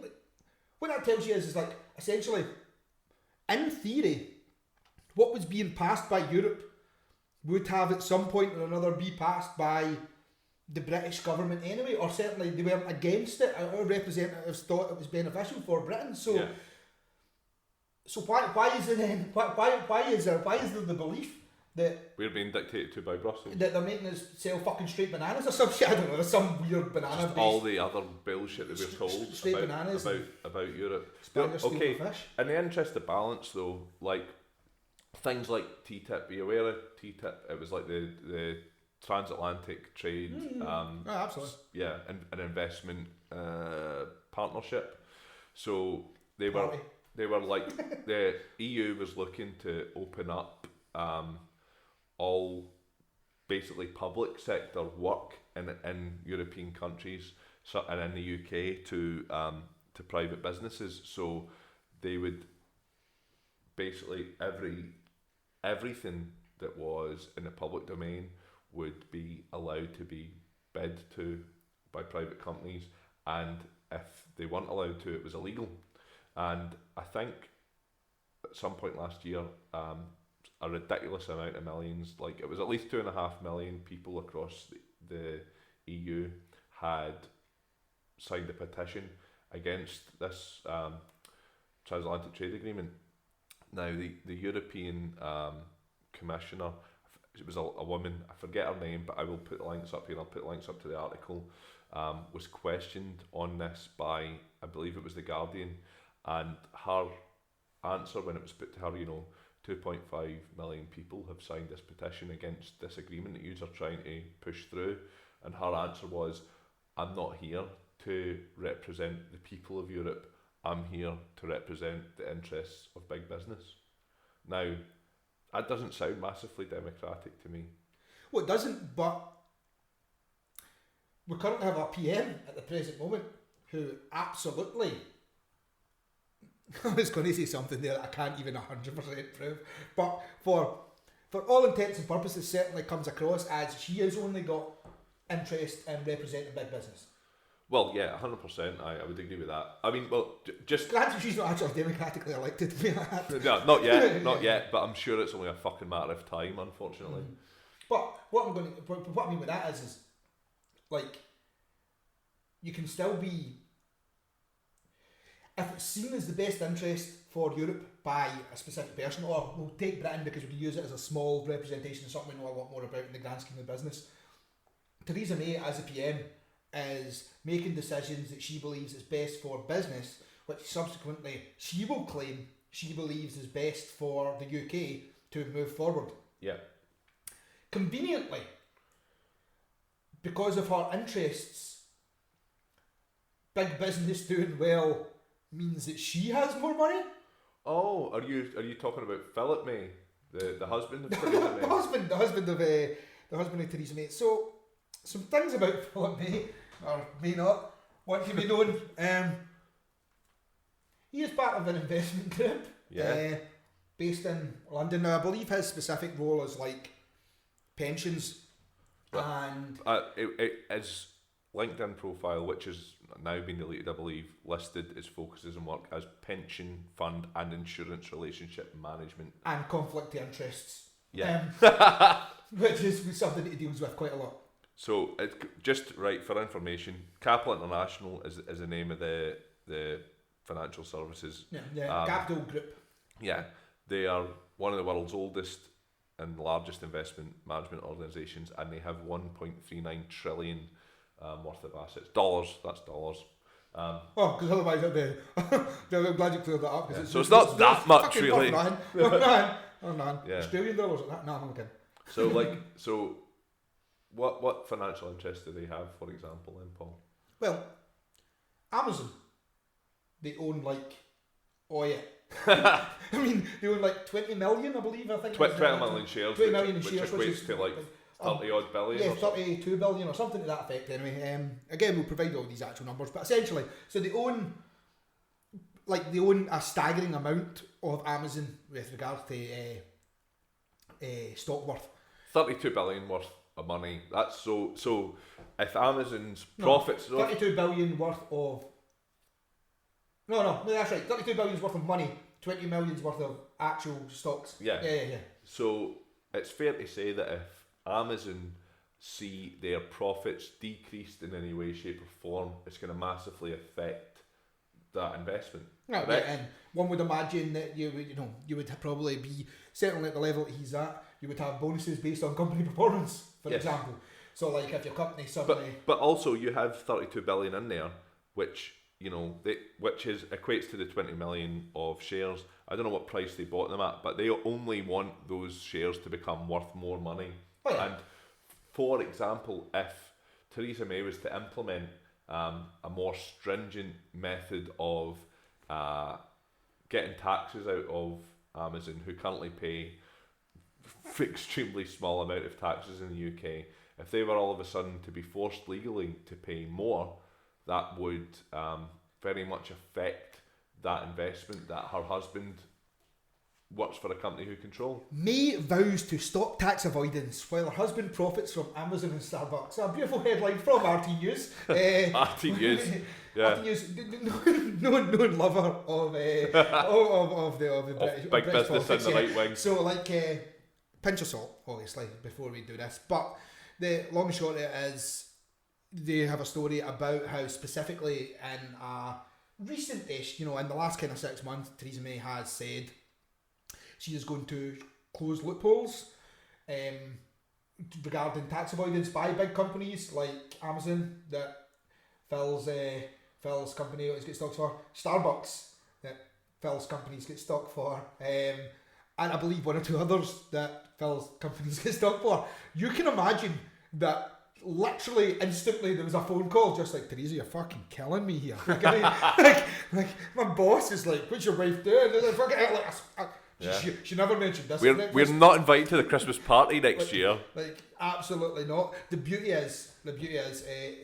what that tells you is like, essentially, in theory, what was being passed by Europe would have at some point or another be passed by the British government anyway, or certainly they weren't against it. Our representatives thought it was beneficial for Britain. So, so why is it then? Why is there the belief that we're being dictated to by Brussels, that they're making us sell fucking straight bananas or some shit? I don't know. There's some weird banana. Just all the other bullshit that we're told about Europe. Okay, in the interest of balance, though, like, things like TTIP, be you aware of TTIP? It was like the transatlantic trade, absolutely, an investment partnership. So they were like, the EU was looking to open up all basically public sector work in European countries, and in the UK to private businesses. So they would basically everything that was in the public domain would be allowed to be bid to by private companies, and if they weren't allowed to, it was illegal. And I think at some point last year, a ridiculous amount of millions, like it was at least 2.5 million people across the EU had signed a petition against this transatlantic trade agreement. Now, the European Commissioner, it was a woman, I forget her name, but I will put the links up here, I'll put links up to the article, was questioned on this by, I believe it was The Guardian, and her answer when it was put to her, 2.5 million people have signed this petition against this agreement that you are trying to push through, and her answer was, I'm not here to represent the people of Europe, I'm here to represent the interests of big business. Now, that doesn't sound massively democratic to me. Well, it doesn't, but we currently have a PM at the present moment who absolutely, I was going to say something there that I can't even 100% prove, but for all intents and purposes certainly comes across as she has only got interest in representing big business. Well, yeah, 100%. I would agree with that. I mean, well, just... Granted, she's not actually democratically elected to be like that. No, not yet, not yet, but I'm sure it's only a fucking matter of time, unfortunately. But what I mean with that is like, you can still be... If it's seen as the best interest for Europe by a specific person, or we'll take Britain because we can use it as a small representation of something we know a lot more about in the grand scheme of business. Theresa May, as a PM, is making decisions that she believes is best for business, which subsequently she will claim she believes is best for the UK to move forward. Yeah. Conveniently, because of her interests, big business doing well means that she has more money. Oh, are you talking about Philip May, the husband of Theresa May? the husband of Theresa May. So, some things about Philip May, or may not want to be known. He is part of an investment group, based in London. Now, I believe his specific role is like pensions and his LinkedIn profile, which has now been deleted, I believe, listed his focuses and work as pension fund and insurance relationship management and conflict of interests. Yeah. Which is something that he deals with quite a lot. So, just right for information, Capital International is the name of the financial services. Capital Group. Yeah, they are one of the world's oldest and largest investment management organisations, and they have 1.39 trillion worth of assets. Dollars, that's dollars. Because otherwise it'd be... I'm glad you cleared that up. Yeah, so it's not that much, really. Australian dollars at that? No, I'm kidding. So what financial interests do they have, for example, then, Paul? Well, Amazon, they own I mean, they own 20 million, I believe. 20 million shares, 20 million which shares, equates to 30 odd billion. Yeah, 32 billion or something to that effect. Anyway, again, we'll provide all these actual numbers, but essentially, so they own a staggering amount of Amazon with regards to stock worth. 32 billion worth of money. That's so. If Amazon's profits, 32 billion worth of. No, that's right. 32 billion's worth of money. 20 million's worth of actual stocks. Yeah. Yeah. So it's fair to say that if Amazon see their profits decreased in any way, shape or form, it's going to massively affect that investment. Yeah, and one would imagine that you would probably be, certainly at the level that he's at, you would have bonuses based on company performance, for example. So if your company suddenly... But also you have 32 billion in there, which equates to the 20 million of shares. I don't know what price they bought them at, but they only want those shares to become worth more money. Oh, yeah. And for example, if Theresa May was to implement a more stringent method of getting taxes out of Amazon, who currently pay extremely small amount of taxes in the UK, if they were all of a sudden to be forced legally to pay more, that would very much affect that investment that her husband works for a company who control. May vows to stop tax avoidance while her husband profits from Amazon and Starbucks. A beautiful headline from RT News. RT News, yeah. RT News, known lover of the big business politics, in the right wing. So pinch of salt, obviously, before we do this. But the long and short of it is, they have a story about how specifically in a recent-ish, in the last kind of 6 months, Theresa May has said she is going to close loopholes regarding tax avoidance by big companies like Amazon, that Phil's company always gets stocks for, Starbucks, that Phil's companies get stock for, and I believe one or two others that Phil's companies get stock for. You can imagine that literally instantly there was a phone call just like, Theresa, you're fucking killing me here. Like my boss is like, what's your wife doing? She never mentioned this. We're not invited to the Christmas party next year. Absolutely not. The beauty is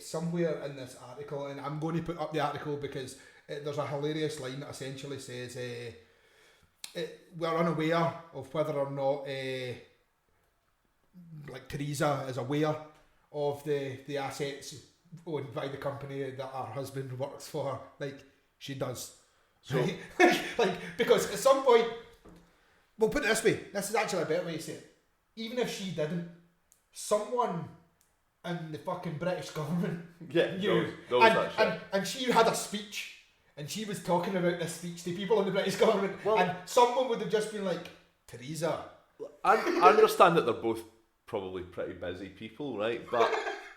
somewhere in this article, and I'm going to put up the article because there's a hilarious line that essentially says we're unaware of whether or not Theresa is aware of the assets owned by the company that our husband works for. She does. So, because at some point, we'll put it this way, this is actually a better way to say it. Even if she didn't, someone in the fucking British government knew. And she had a speech, and she was talking about this speech to people in the British government, and someone would have just been like, Theresa. I understand that they're both probably pretty busy people, right?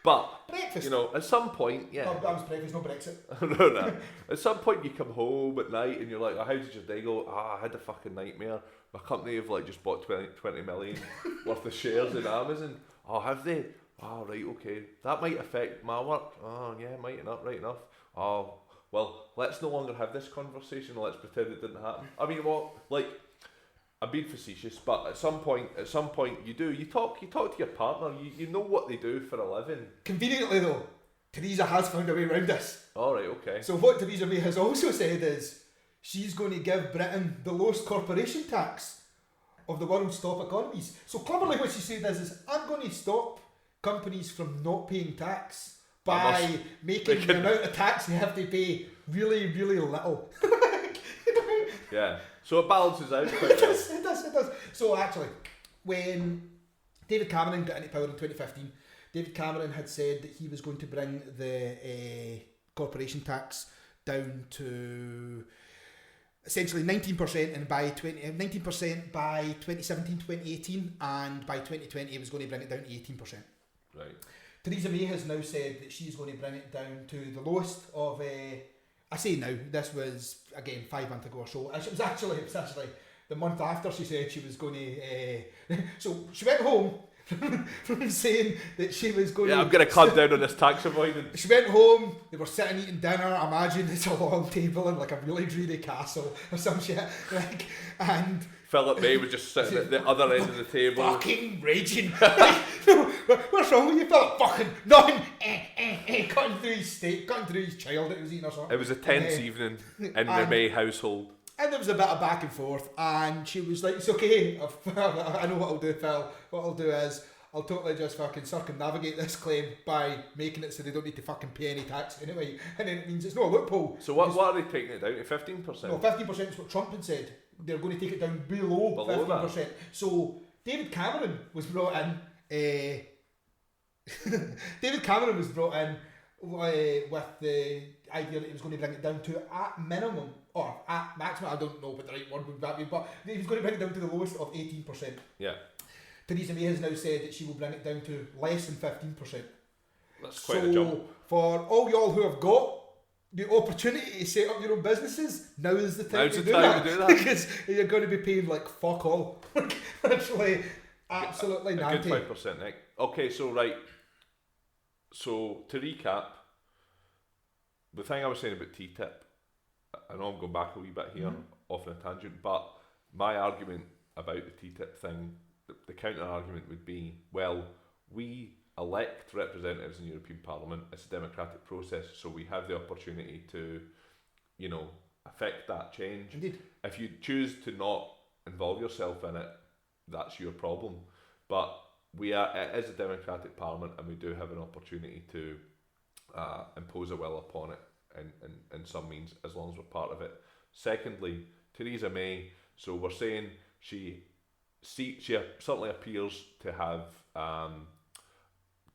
But breakfast. You know, at some point, yeah. Oh, that was breakfast, no Brexit. No. At some point, you come home at night and you're like, oh, how did your day go? I had a fucking nightmare. My company have like just bought 20 million worth of shares in Amazon. Oh, have they? Oh, right, okay. That might affect my work. Oh, yeah, might not, right enough. Oh, well, let's no longer have this conversation. Let's pretend it didn't happen. I mean, well, like, I'm being facetious, but at some point, you talk to your partner. You know what they do for a living. Conveniently though, Theresa has found a way around this. All right, okay. So what Theresa May has also said is she's going to give Britain the lowest corporation tax of the world's top economies. So cleverly what she said is I'm going to stop companies from not paying tax by making the amount of tax they have to pay really, really little. Yeah. So it balances out. It does. So actually, when David Cameron got into power in 2015, David Cameron had said that he was going to bring the corporation tax down to essentially 19% and by 19% by 2017, 2018, and by 2020 he was going to bring it down to 18%. Right. Theresa May has now said that she's going to bring it down to the lowest of I say now, this was again 5 months ago or so. It was actually the month after she said she was going to. So she went home from saying that she was going. Yeah, I'm going to cut down on this tax avoidance. She went home. They were sitting eating dinner. Imagine it's a long table in like a really dreary castle or some shit. Like, and Philip May was just sitting at the other end of the table, fucking raging. What's wrong with you, Philip? Fucking nothing. Cutting through his steak, cutting through his child that was eating or something. It was a tense evening in the May household. And there was a bit of back and forth, and she was like, it's okay, I know what I'll do, Phil. What I'll do is, I'll totally just fucking circumnavigate this claim by making it so they don't need to fucking pay any tax anyway. And then it means it's no loophole. So what are they taking it down to? 15%? No, 15% is what Trump had said. They're going to take it down below 15%. That. So David Cameron was brought in. David Cameron was brought in with the idea that he was going to bring it down to at minimum or at maximum. I don't know what the right word would that be, but he was going to bring it down to the lowest of 18%. Yeah. Theresa May has now said that she will bring it down to less than 15%. That's quite a jump. For all y'all who have got the opportunity to set up your own businesses, now is the time to do that. Because you're going to be paying like fuck all. Literally, absolutely a good 90. Nick. Okay, so right. So to recap, the thing I was saying about TTIP, I know I'm going back a wee bit here, off on a tangent, but my argument about the TTIP thing, the counter argument would be, well, we elect representatives in the European Parliament. It's a democratic process, so we have the opportunity to, you know, affect that change. Indeed. If you choose to not involve yourself in it, that's your problem. But it is a democratic parliament, and we do have an opportunity to impose a will upon it in some means, as long as we're part of it. Secondly, Theresa May, so we're saying she certainly appears to have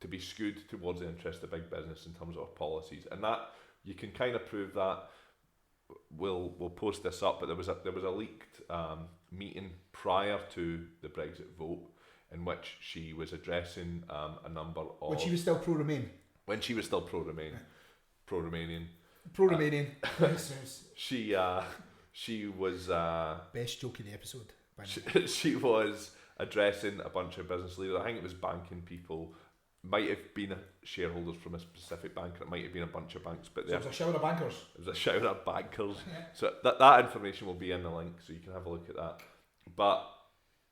to be skewed towards the interest of big business in terms of her policies, and that you can kind of prove that. We'll post this up, but there was a leaked meeting prior to the Brexit vote in which she was addressing a number of... When she was still pro-Remain. When she was still pro-Remain. Pro-Romanian. Pro-Romanian. She was... Best joke in the episode. She was addressing a bunch of business leaders. I think it was banking people. Might have been shareholders from a specific bank. It might have been a bunch of banks. But so it was a shower of bankers. It was a shower of bankers. Yeah. So that information will be in the link, so you can have a look at that. But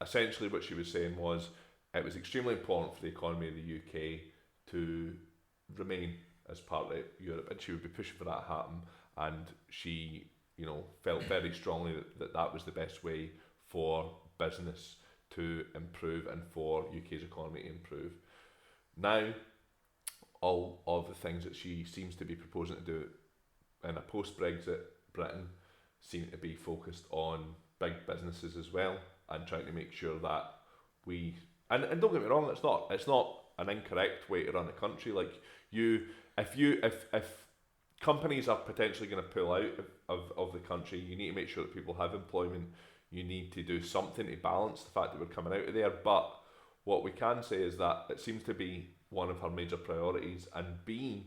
essentially what she was saying was it was extremely important for the economy of the UK to remain as part of Europe, and she would be pushing for that to happen, and she, you know, felt very strongly that was the best way for business to improve and for UK's economy to improve. Now, all of the things that she seems to be proposing to do in a post-Brexit Britain seem to be focused on big businesses as well, and trying to make sure that we and don't get me wrong, it's not an incorrect way to run a country. Like if companies are potentially going to pull out of the country, you need to make sure that people have employment. You need to do something to balance the fact that we're coming out of there. But what we can say is that it seems to be one of her major priorities, and B,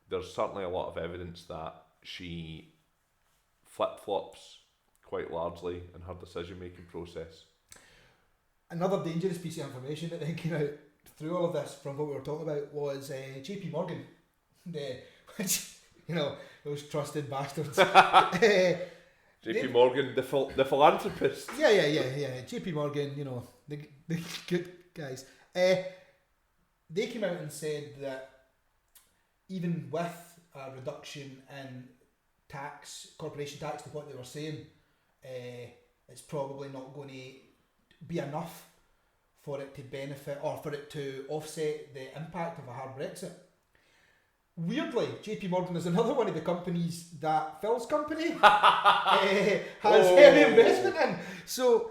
there's certainly a lot of evidence that she flip-flops quite largely in her decision-making process. Another dangerous piece of information that then came out through all of this from what we were talking about was JP Morgan, which, you know, those trusted bastards. JP Morgan, the philanthropist. Yeah. JP Morgan, you know, the good guys. They came out and said that even with a reduction in tax, corporation tax, to what they were saying, it's probably not going to be enough for it to benefit or for it to offset the impact of a hard Brexit. Weirdly, JP Morgan is another one of the companies that Phil's company has heavy investment in. So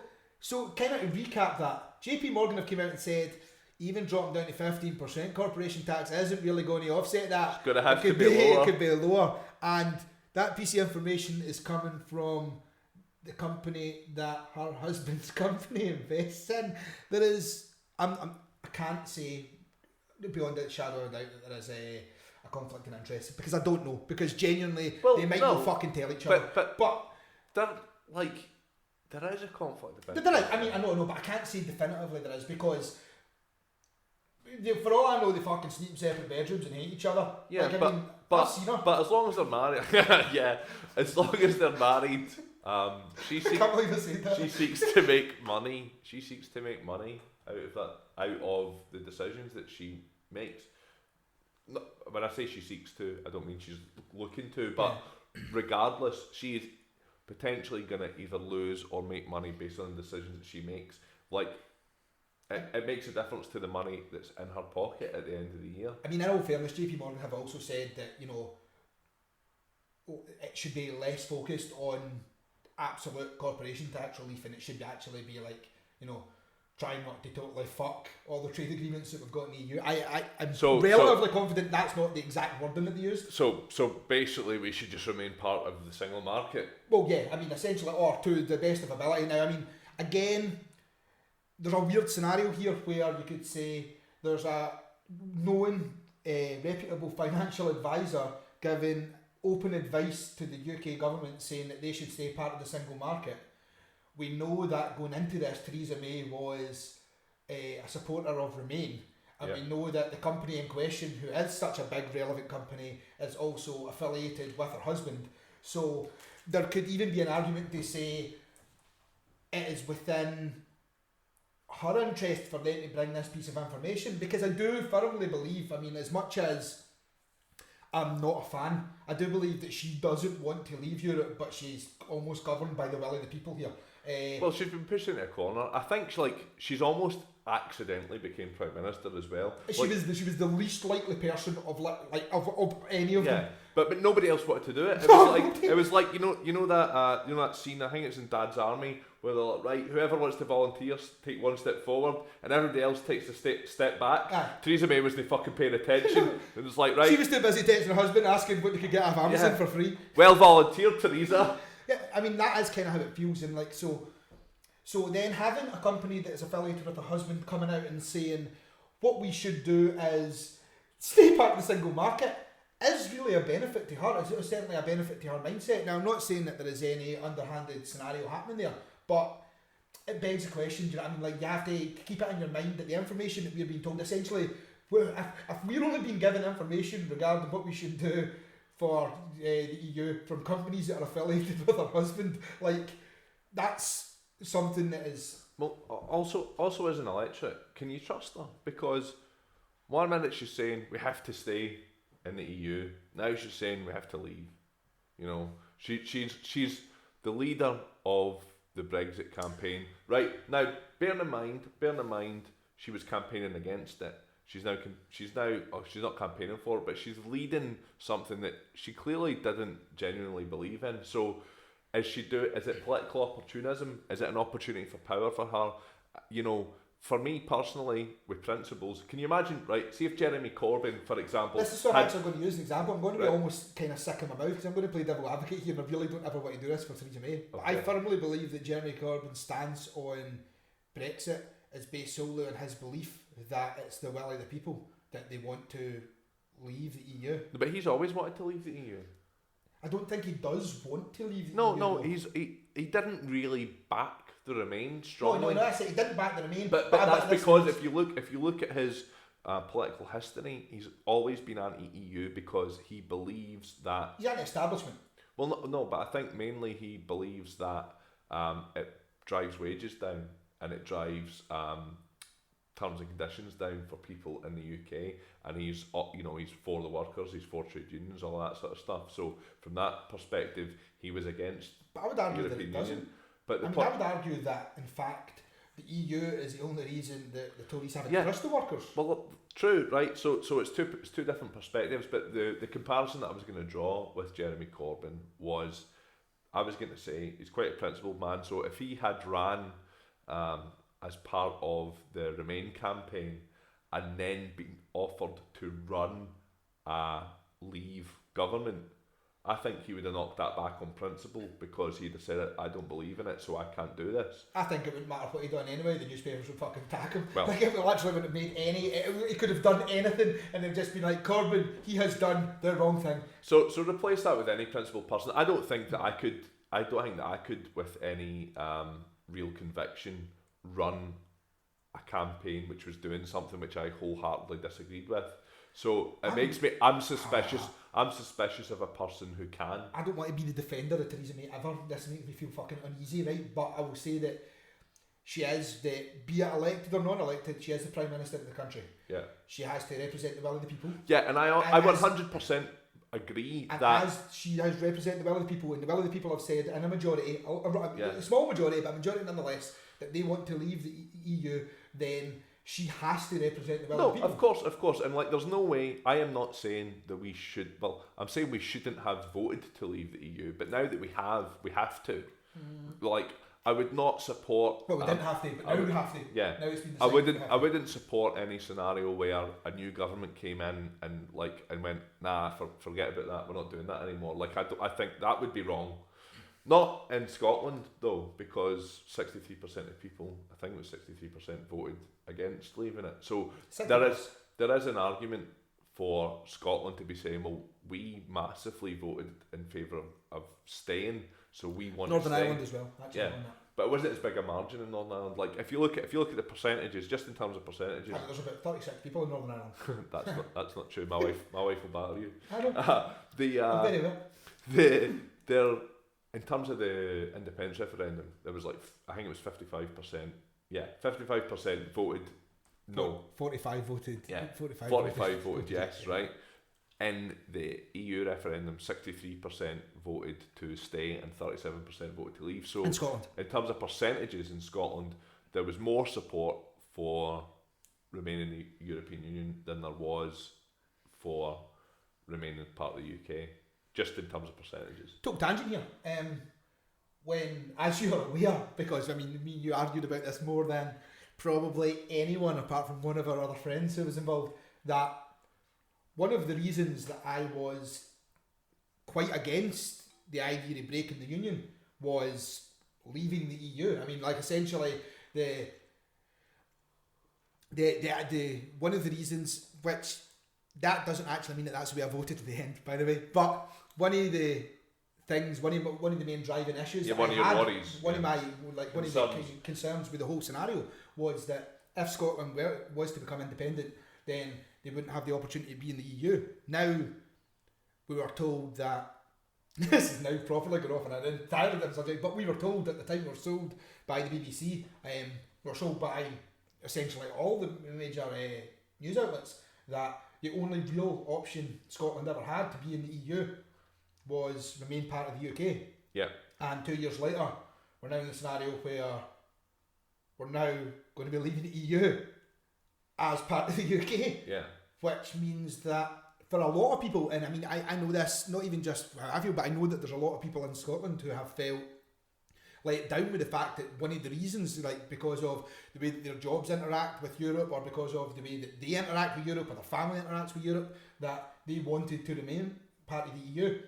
kind of to recap that, JP Morgan have come out and said even dropping down to 15% corporation tax isn't really going to offset that. It's going to have to be lower. It could be lower. And that piece of information is coming from the company that her husband's company invests in. There is, I can't say beyond a shadow of a doubt that there is a conflict of interest, because I don't know, because genuinely they might not fucking tell each other. But there is a conflict of interest. There is. I mean, I know, but I can't say definitively there is, because for all I know, they fucking sleep in separate bedrooms and hate each other. Yeah, like, but as long as they're married, yeah, as long as they're married, she seeks to make money. She seeks to make money out of the decisions that she makes. No, when I say she seeks to, I don't mean she's looking to, but regardless, she is potentially going to either lose or make money based on the decisions that she makes. Like, it makes a difference to the money that's in her pocket at the end of the year. I mean, in all fairness, JP Morgan have also said that, you know, it should be less focused on absolute corporation tax relief, and it should actually be like, you know, trying not to totally fuck all the trade agreements that we've got in the EU. I'm relatively confident that's not the exact wording that they used. So basically we should just remain part of the single market. Well, yeah, I mean, essentially, or to the best of ability. Now, I mean, again, there's a weird scenario here where you could say there's a known reputable financial advisor giving open advice to the UK government saying that they should stay part of the single market. We know that going into this, Theresa May was a supporter of Remain, and we know that the company in question, who is such a big relevant company, is also affiliated with her husband. So there could even be an argument to say it is within her interest for them to bring this piece of information, because I do firmly believe, I mean, as much as I'm not a fan, I do believe that she doesn't want to leave Europe, but she's almost governed by the will of the people here. Well, she's been pushed into a corner. I think she's almost accidentally became Prime Minister as well. She was the least likely person of any of them. But nobody else wanted to do it. It was like you know that scene, I think it's in Dad's Army, where they're like, right, whoever wants to volunteer, take one step forward, and everybody else takes a step back. Theresa May wasn't fucking paying attention. It was like, right, she was too busy texting her husband asking what they could get off Amazon for free. Well volunteered, Theresa. Yeah, I mean, that is kind of how it feels, and like so then having a company that is affiliated with her husband coming out and saying what we should do is stay part of the single market is really a benefit to her. It's certainly a benefit to her mindset. Now, I'm not saying that there is any underhanded scenario happening there, but it begs the question, do you know what I mean? Like, you have to keep it in your mind that the information that we're being told, essentially, if we're only being given information regarding what we should do for the EU from companies that are affiliated with her husband, like, that's something that is... Well, also as an electorate, can you trust her? Because one minute she's saying we have to stay in the EU, now she's saying we have to leave. You know, she's the leader of the Brexit campaign. Right, now, bearing in mind, she was campaigning against it. She's not campaigning for it, but she's leading something that she clearly didn't genuinely believe in. So, is it political opportunism? Is it an opportunity for power for her? You know, for me personally, with principles, can you imagine, right, see if Jeremy Corbyn, for example... This is what I'm actually going to use an example. I'm going to be almost kind of sick in my mouth, because I'm going to play devil advocate here, and I really don't ever want to do this for Theresa May. But I firmly believe that Jeremy Corbyn's stance on Brexit is based solely on his belief that it's the will of the people. that they want to leave the EU. But he's always wanted to leave the EU. I don't think he does want to leave the EU. No, though. he didn't really back the Remain strongly. No, I say he didn't back the Remain. But that's because if you look at his political history, he's always been anti-EU because he believes that he's anti-establishment. Well, no, but I think mainly he believes that it drives wages down and it drives terms and conditions down for people in the UK, and he's for the workers, he's for trade unions, all that sort of stuff. So from that perspective, he was against. But I would argue European that it Union. doesn't. But I would argue that in fact the EU is the only reason that the Tories haven't trust the workers. Well, true, right? So it's two different perspectives. But the comparison that I was going to draw with Jeremy Corbyn was, I was going to say he's quite a principled man. So if he had ran as part of the Remain campaign and then been offered to run a Leave government, I think he would have knocked that back on principle because he'd have said, I don't believe in it, so I can't do this. I think it wouldn't matter what he'd done anyway, the newspapers would fucking tack him. Well, like if it literally wouldn't have made he could have done anything and they've just been like, Corbyn, he has done the wrong thing. So replace that with any principled person. I don't think that I could with any real conviction run a campaign which was doing something which I wholeheartedly disagreed with. So I'm suspicious of a person who can. I don't want to be the defender of Theresa May ever. This makes me feel fucking uneasy, right? But I will say that she is be it elected or non-elected, she is the Prime Minister of the country. Yeah. She has to represent the will of the people. Yeah, and I 100% agree that as she has represented the will of the people, and the will of the people have said in a majority, a small majority, but a majority nonetheless, that they want to leave the EU, then she has to represent the will of the people. Of course, and like, there's no way. I am not saying that we should. Well, I'm saying we shouldn't have voted to leave the EU, but now that we have to. Like, I would not support. Well, we didn't have to, but now we have to. Yeah, now it's been decided I wouldn't support any scenario where a new government came in and went, nah, forget about that. We're not doing that anymore. Like, I think that would be wrong. Not in Scotland though, because 63% of people, I think it was 63%, voted against leaving it. So 60%. there is an argument for Scotland to be saying, well, we massively voted in favour of staying, so we want Northern to stay. Ireland as well. Actually, yeah, but it wasn't as big a margin in Northern Ireland. Like, if you look at the percentages, just in terms of percentages, there's about 36 people in Northern Ireland. that's not true. My wife will batter you. I know. Very well. They're in terms of the independence referendum, there was I think it was 55%. Yeah, 55% voted no. 45 voted. Yeah, 45 voted yes, right? In the EU referendum, 63% voted to stay and 37% voted to leave. So in Scotland, in terms of percentages in Scotland, there was more support for remaining in the European Union than there was for remaining part of the UK. Just in terms of percentages. Total tangent here. When, as you're aware, because I mean, me and you argued about this more than probably anyone apart from one of our other friends who was involved, that one of the reasons that I was quite against the idea of breaking the union was leaving the EU. I mean, like, essentially the one of the reasons, which that doesn't actually mean that that's the way I voted at the end, by the way, but one of the things, one of the main driving issues, one of my concerns with the whole scenario was that if Scotland was to become independent, then they wouldn't have the opportunity to be in the EU. Now we were told that this is now properly going off on an entirely different subject, but we were told at the time we were sold by the BBC, we were sold by essentially all the major news outlets, that the only real option Scotland ever had to be in the EU was remain part of the UK. Yeah. And 2 years later, we're now in a scenario where we're now going to be leaving the EU as part of the UK. Yeah. Which means that for a lot of people, and I mean, I know this, not even just how I feel, but I know that there's a lot of people in Scotland who have felt let down with the fact that one of the reasons, like, because of the way that their jobs interact with Europe, or because of the way that they interact with Europe, or their family interacts with Europe, that they wanted to remain part of the EU,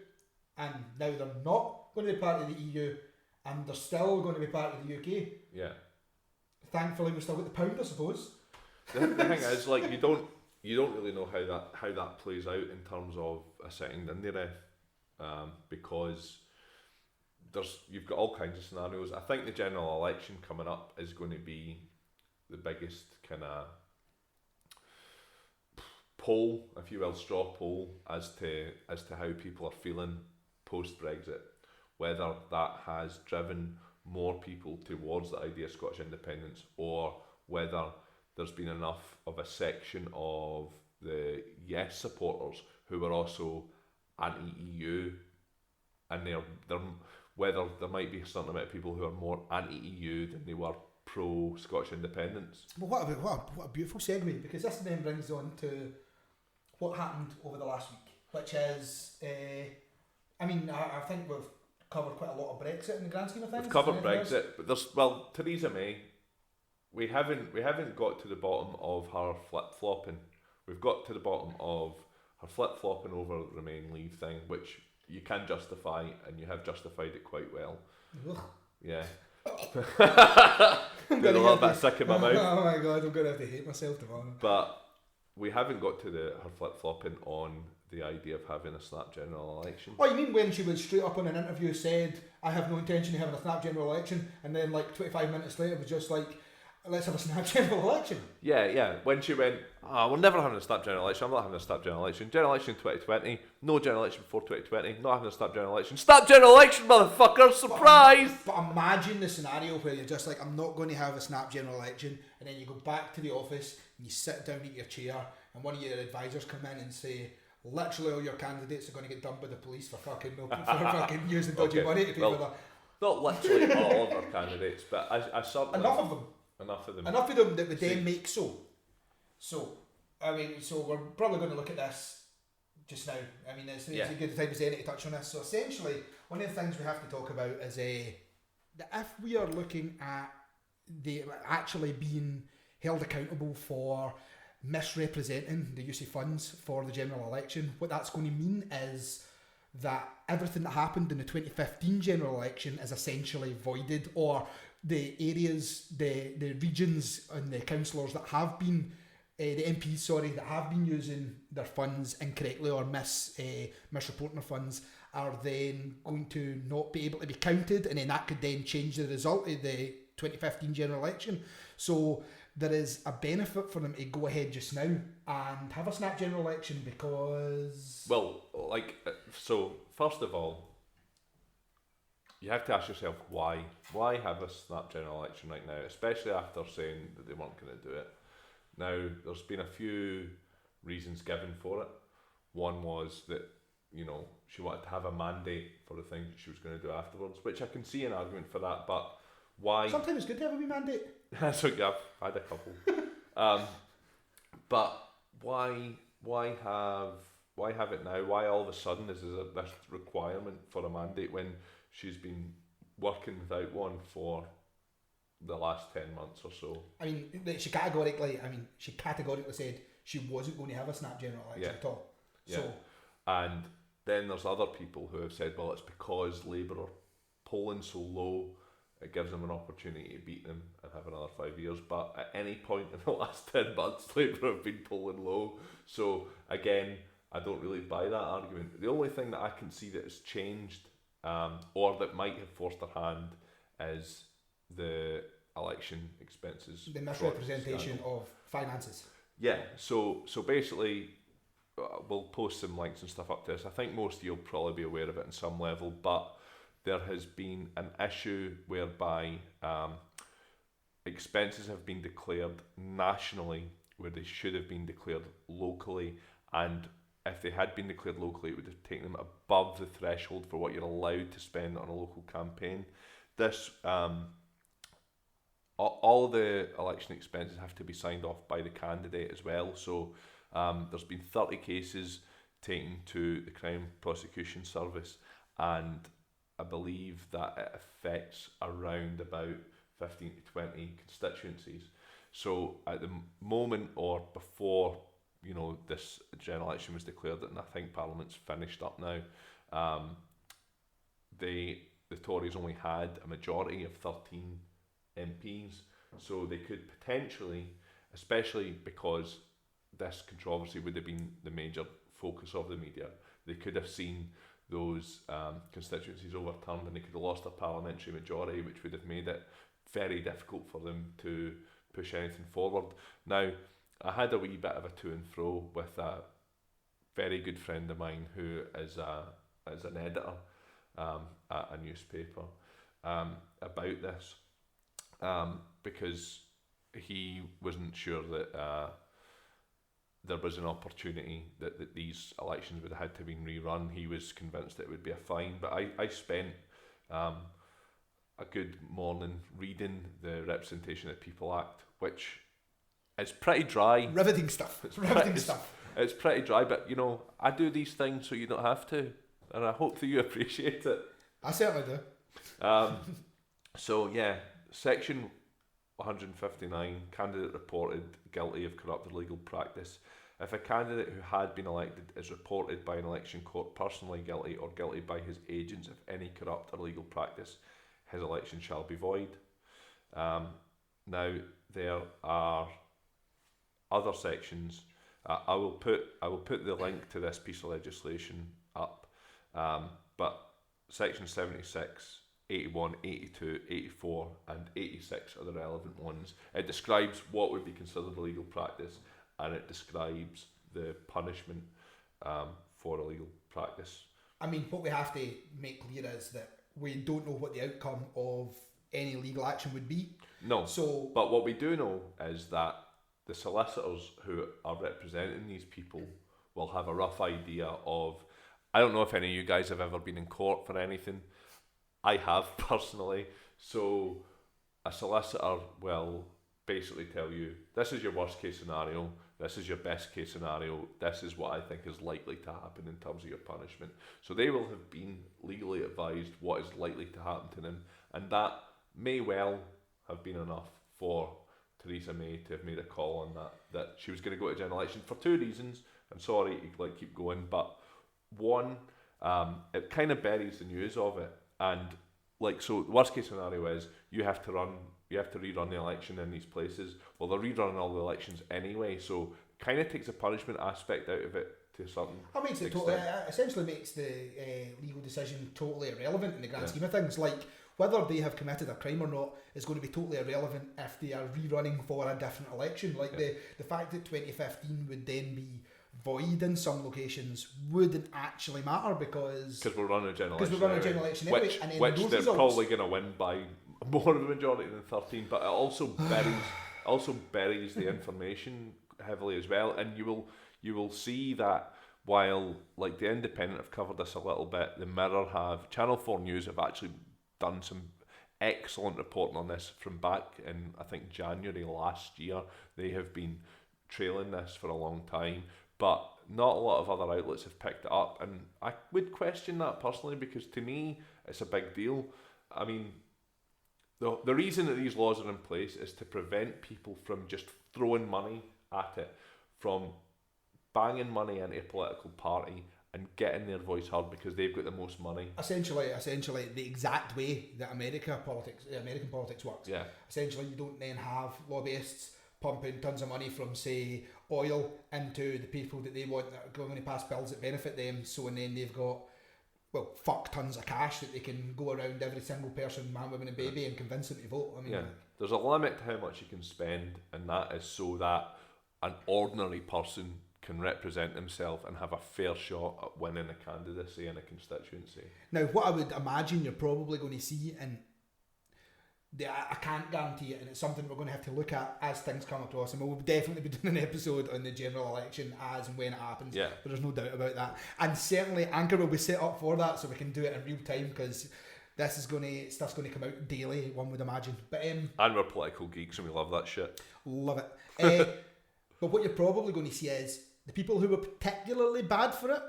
and now they're not going to be part of the EU, and they're still going to be part of the UK. Yeah. Thankfully, we've still got the pound, I suppose. The thing is, like, you you don't really know how that plays out in terms of a sitting Dindy ref, because you've got all kinds of scenarios. I think the general election coming up is going to be the biggest kind of poll, if you will, straw poll as to how people are feeling post Brexit, whether that has driven more people towards the idea of Scottish independence, or whether there's been enough of a section of the yes supporters who are also anti-EU, and they're whether there might be a certain amount of people who are more anti-EU than they were pro-Scottish independence. Well, what a beautiful segue, because this then brings on to what happened over the last week, which is, I think we've covered quite a lot of Brexit in the grand scheme of things. We've covered Brexit, but Theresa May, we haven't got to the bottom of her flip-flopping. We've got to the bottom of her flip-flopping over the Remain Leave thing, which you can justify, and you have justified it quite well. Ugh. Yeah. I'm getting a little bit sick in my mouth. Oh my god, I'm going to have to hate myself tomorrow. But we haven't got to her flip-flopping on the idea of having a snap general election. Oh, you mean when she was straight up in an interview said, I have no intention of having a snap general election, and then like 25 minutes later it was just like, let's have a snap general election. Yeah. When she went, we're never having a snap general election, I'm not having a snap general election. General election 2020, no general election before 2020, not having a snap general election. Snap general election, motherfucker, surprise! But imagine the scenario where you're just like, I'm not going to have a snap general election, and then you go back to the office and you sit down at your chair and one of your advisors come in and say, literally all your candidates are going to get dumped by the police for fucking using dodgy money to pay for that. Not literally all of our candidates, but I certainly... Enough of them that would then make so. We're probably going to look at this just now. I mean, it's a good time as any to touch on this. So essentially, one of the things we have to talk about is that if we are looking at the actually being held accountable for misrepresenting the use of funds for the general election, what that's going to mean is that everything that happened in the 2015 general election is essentially voided, or the areas, the regions and the councillors that have been, the MPs, that have been using their funds incorrectly or misreporting their funds are then going to not be able to be counted, and then that could then change the result of the 2015 general election. So there is a benefit for them to go ahead just now and have a snap general election because... Well, so first of all, you have to ask yourself why. Why have a snap general election right now, especially after saying that they weren't going to do it. Now, there's been a few reasons given for it. One was that, she wanted to have a mandate for the thing she was going to do afterwards, which I can see an argument for that, but why... Sometimes it's good to have a wee mandate. That's okay, I've had a couple. But why have it now? Why all of a sudden is there this requirement for a mandate when she's been working without one for the last 10 months or so? I mean, she categorically said she wasn't going to have a snap general election at all. Yeah. So, and then there's other people who have said, well, it's because Labour are polling so low, it gives them an opportunity to beat them and have another 5 years. But at any point in the last 10 months, Labour have been polling low. So again, I don't really buy that argument. The only thing that I can see that has changed, or that might have forced her hand, is the election expenses. The misrepresentation of finances. Yeah, so basically, we'll post some links and stuff up to this. I think most of you will probably be aware of it in some level, but there has been an issue whereby expenses have been declared nationally where they should have been declared locally, and if they had been declared locally, it would have taken them above the threshold for what you're allowed to spend on a local campaign. This all the election expenses have to be signed off by the candidate as well. So there's been 30 cases taken to the Crime Prosecution Service, and I believe that it affects around about 15 to 20 constituencies. So at the moment, or before this general election was declared, and I think Parliament's finished up now, the Tories only had a majority of 13 MPs, so they could potentially, especially because this controversy would have been the major focus of the media. They could have seen those constituencies overturned, and they could have lost a parliamentary majority, which would have made it very difficult for them to push anything forward. Now, I had a wee bit of a to and fro with a very good friend of mine who is an editor at a newspaper about this, because he wasn't sure that there was an opportunity that these elections would have had to be rerun. He was convinced that it would be a fine, but I spent a good morning reading the Representation of People Act, which is pretty dry. Riveting stuff. It's pretty dry, but you know, I do these things so you don't have to, and I hope that you appreciate it. I certainly do. So yeah, section 159, candidate reported guilty of corrupt or illegal practice. If a candidate who had been elected is reported by an election court personally guilty or guilty by his agents of any corrupt or illegal practice, his election shall be void. Now there are other sections. I will put the link to this piece of legislation up, but section 76, 81, 82, 84 and 86 are the relevant ones. It describes what would be considered illegal practice, and it describes the punishment for illegal practice. I mean, what we have to make clear is that we don't know what the outcome of any legal action would be. No, so, but what we do know is that the solicitors who are representing these people will have a rough idea of, I don't know if any of you guys have ever been in court for anything. I have personally. So a solicitor will basically tell you, this is your worst case scenario, this is your best case scenario, this is what I think is likely to happen in terms of your punishment. So they will have been legally advised what is likely to happen to them, and that may well have been enough for Theresa May to have made a call on that she was going to go to general election for two reasons. I'm sorry to keep going, but one, it kind of buries the news of it, and so the worst case scenario is you have to rerun the election in these places. Well, they're rerunning all the elections anyway, so kind of takes a punishment aspect out of it to a certain extent. Essentially makes the legal decision totally irrelevant in the grand scheme of things. Like, whether they have committed a crime or not is going to be totally irrelevant if they are rerunning for a different election. Like, the fact that 2015 would then be void in some locations wouldn't actually matter because we're running a general election. Because we're running a general election anyway, and then which those they're results, probably going to win by more of a majority than 13. But it also buries the information heavily as well, and you will see that while like the Independent have covered this a little bit, the Mirror have, Channel 4 News have actually done some excellent reporting on this from back in I think January last year. They have been trailing this for a long time, but not a lot of other outlets have picked it up, and I would question that personally, because to me it's a big deal. I mean, the reason that these laws are in place is to prevent people from just throwing money at it, from banging money into a political party and getting their voice heard because they've got the most money. Essentially the exact way that American politics works. Yeah. Essentially, you don't then have lobbyists pumping tons of money from, say, oil into the people that they want that are going to pass bills that benefit them. So, and then they've got, well, fuck tons of cash that they can go around every single person, man, woman and baby, and convince them to vote. I mean, there's a limit to how much you can spend, and that is so that an ordinary person can represent themselves and have a fair shot at winning a candidacy in a constituency. Now, what I would imagine you're probably going to see, and I can't guarantee it, and it's something we're going to have to look at as things come across, and we'll definitely be doing an episode on the general election as and when it happens. Yeah. There's no doubt about that. And certainly Anchor will be set up for that, so we can do it in real time, because stuff's going to come out daily, one would imagine. But and we're political geeks and we love that shit. Love it. But what you're probably going to see is the people who are particularly bad for it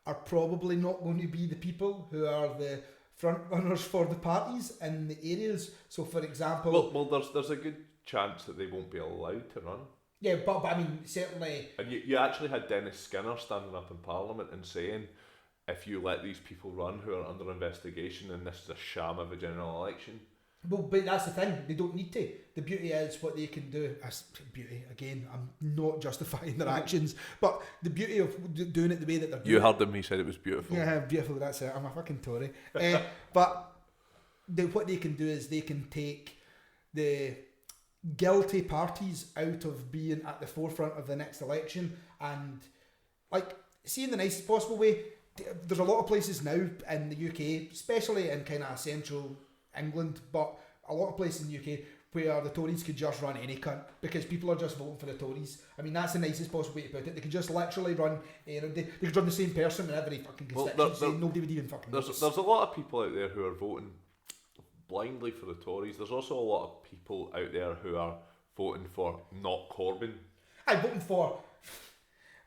are probably not going to be the people who are the front runners for the parties in the areas. So, for example, well, there's a good chance that they won't be allowed to run. Yeah, but I mean, certainly. And you actually had Dennis Skinner standing up in Parliament and saying, if you let these people run who are under investigation, then this is a sham of a general election. Well, but that's the thing. They don't need to. The beauty is what they can do. Beauty again. I'm not justifying their actions, but the beauty of doing it the way that they're doing. You heard him. He said it was beautiful. Yeah, beautiful. That's it. I'm a fucking Tory. But what they can do is they can take the guilty parties out of being at the forefront of the next election, and like, see, in the nicest possible way. There's a lot of places now in the UK, especially in kind of central England, but a lot of places in the UK where the Tories could just run any cunt because people are just voting for the Tories. I mean, that's the nicest possible way to put it. They could just literally run, they could run the same person in every fucking constituency. Nobody would even fucking notice. There's a lot of people out there who are voting blindly for the Tories. There's also a lot of people out there who are voting for not Corbyn. I'm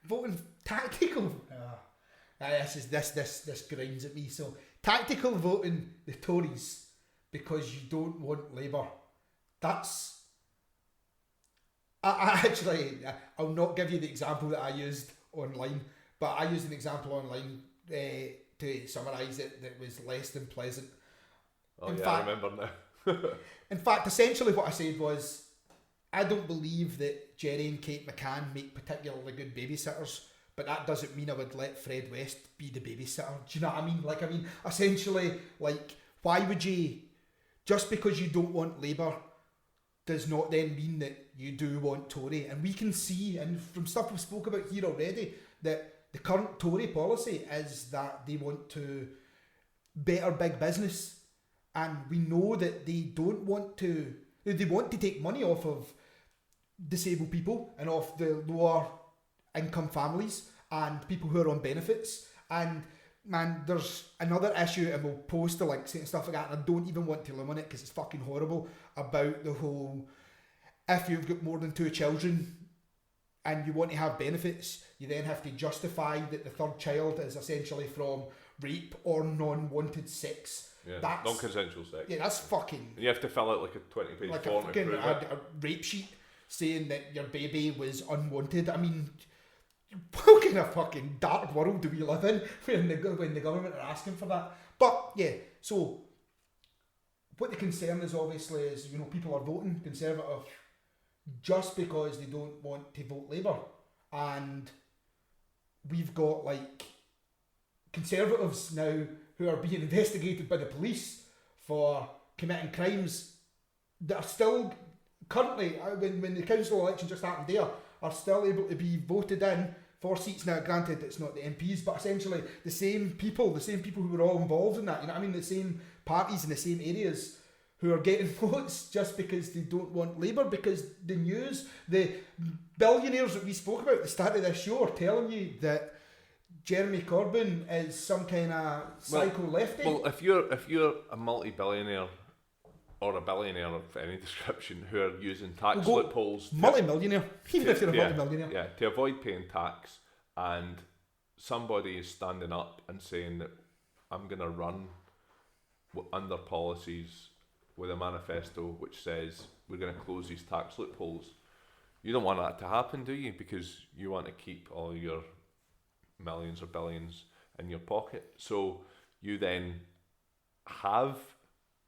voting tactical. This grinds at me. So tactical voting the Tories because you don't want Labour. That's I'll not give you the example that I used online, but I used an example online to summarise it that was less than pleasant. I remember now. In fact, essentially what I said was, I don't believe that Jerry and Kate McCann make particularly good babysitters, but that doesn't mean I would let Fred West be the babysitter. Do you know what I mean? Like, I mean, essentially, like, why would you, just because you don't want Labour does not then mean that you do want Tory. And we can see, and from stuff we've spoke about here already, that the current Tory policy is that they want to better big business. And we know that they don't want to, they want to take money off of disabled people and off the lower income families and people who are on benefits. And man, there's another issue, and we'll post the links and stuff like that, and I don't even want to illuminate because it's fucking horrible, about the whole, if you've got more than 2 children and you want to have benefits, you then have to justify that the third child is essentially from rape or non-wanted sex. Yeah, that's non-consensual sex. Yeah, that's fucking... And you have to fill out like a 20-page like form to prove it. A rape sheet saying that your baby was unwanted. I mean, what kind of fucking dark world do we live in when the government are asking for that? But yeah, so what the concern is obviously is, you know, people are voting Conservative just because they don't want to vote Labour. And we've got like Conservatives now who are being investigated by the police for committing crimes that are still currently, when the council election just happened there, are still able to be voted in for seats. Now, granted, it's not the MPs, but essentially the same people who were all involved in that, you know what I mean, the same parties in the same areas who are getting votes just because they don't want Labour, because the news, the billionaires that we spoke about at the start of this show are telling you that Jeremy Corbyn is some kind of psycho lefty. Well, if you're a multi-billionaire or a billionaire of any description who are using tax loopholes, multi-millionaire, even if you're a multi-millionaire, yeah, to avoid paying tax, and somebody is standing up and saying that I'm going to run under policies with a manifesto which says we're going to close these tax loopholes, you don't want that to happen, do you? Because you want to keep all your millions or billions in your pocket. So you then have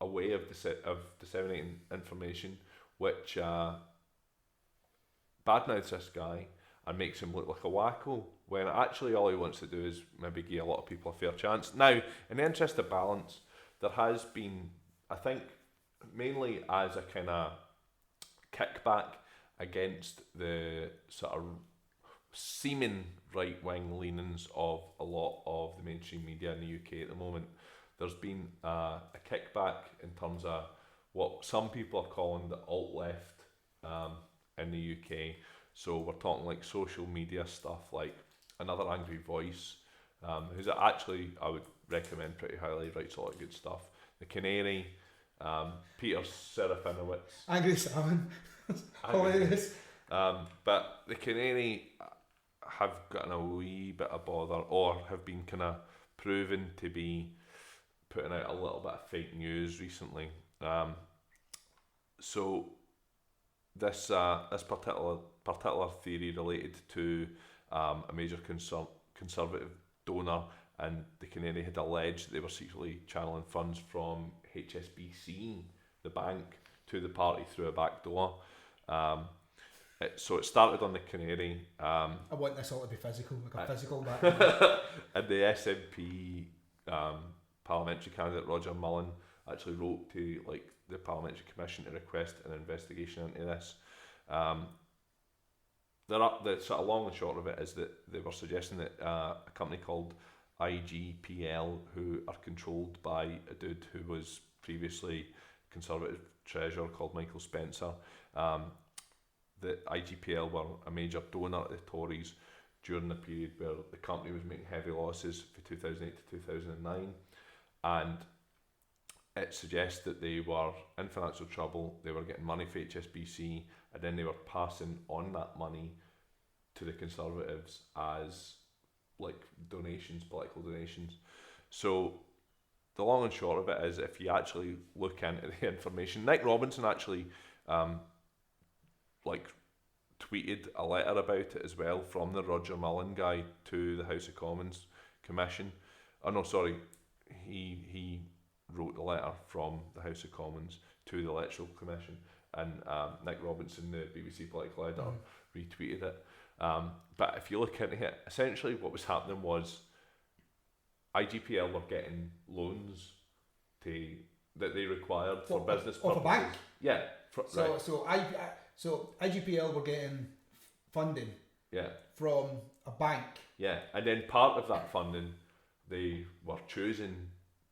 a way of disseminating information which badmouths this guy and makes him look like a wacko, when actually all he wants to do is maybe give a lot of people a fair chance. Now, in the interest of balance, there has been, I think, mainly as a kind of kickback against the sort of seeming right-wing leanings of a lot of the mainstream media in the UK at the moment. There's been a kickback in terms of what some people are calling the alt-left in the UK. So we're talking like social media stuff, like Another Angry Voice, who's actually, I would recommend pretty highly, writes a lot of good stuff. The Canary, Peter Serafinowicz. Angry Salmon. Hilarious. But the Canary have gotten a wee bit of bother, or have been kind of proven to be putting out a little bit of fake news recently. So this particular theory related to a major conservative donor, and the Canary had alleged they were secretly channeling funds from HSBC the bank to the party through a back door. So it started on the Canary. I want this all to be physical, like a physical back. And the SNP parliamentary candidate Roger Mullen actually wrote to like the Parliamentary Commission to request an investigation into this. The sort of long and short of it is that they were suggesting that a company called IGPL, who are controlled by a dude who was previously Conservative Treasurer called Michael Spencer, that IGPL were a major donor to the Tories during the period where the company was making heavy losses for 2008 to 2009, and it suggests that they were in financial trouble, they were getting money for HSBC, and then they were passing on that money to the Conservatives as like donations, political donations. So the long and short of it is, if you actually look into the information, Nick Robinson actually like tweeted a letter about it as well from the Roger Mullen guy to the House of Commons Commission. Oh no, sorry, he wrote the letter from the House of Commons to the Electoral Commission, and Nick Robinson, the BBC political editor, retweeted it. But if you look into it, essentially what was happening was IGPL were getting loans that they required for business purposes. Off a bank? Yeah. So IGPL were getting funding from a bank. Yeah, and then part of that funding they were choosing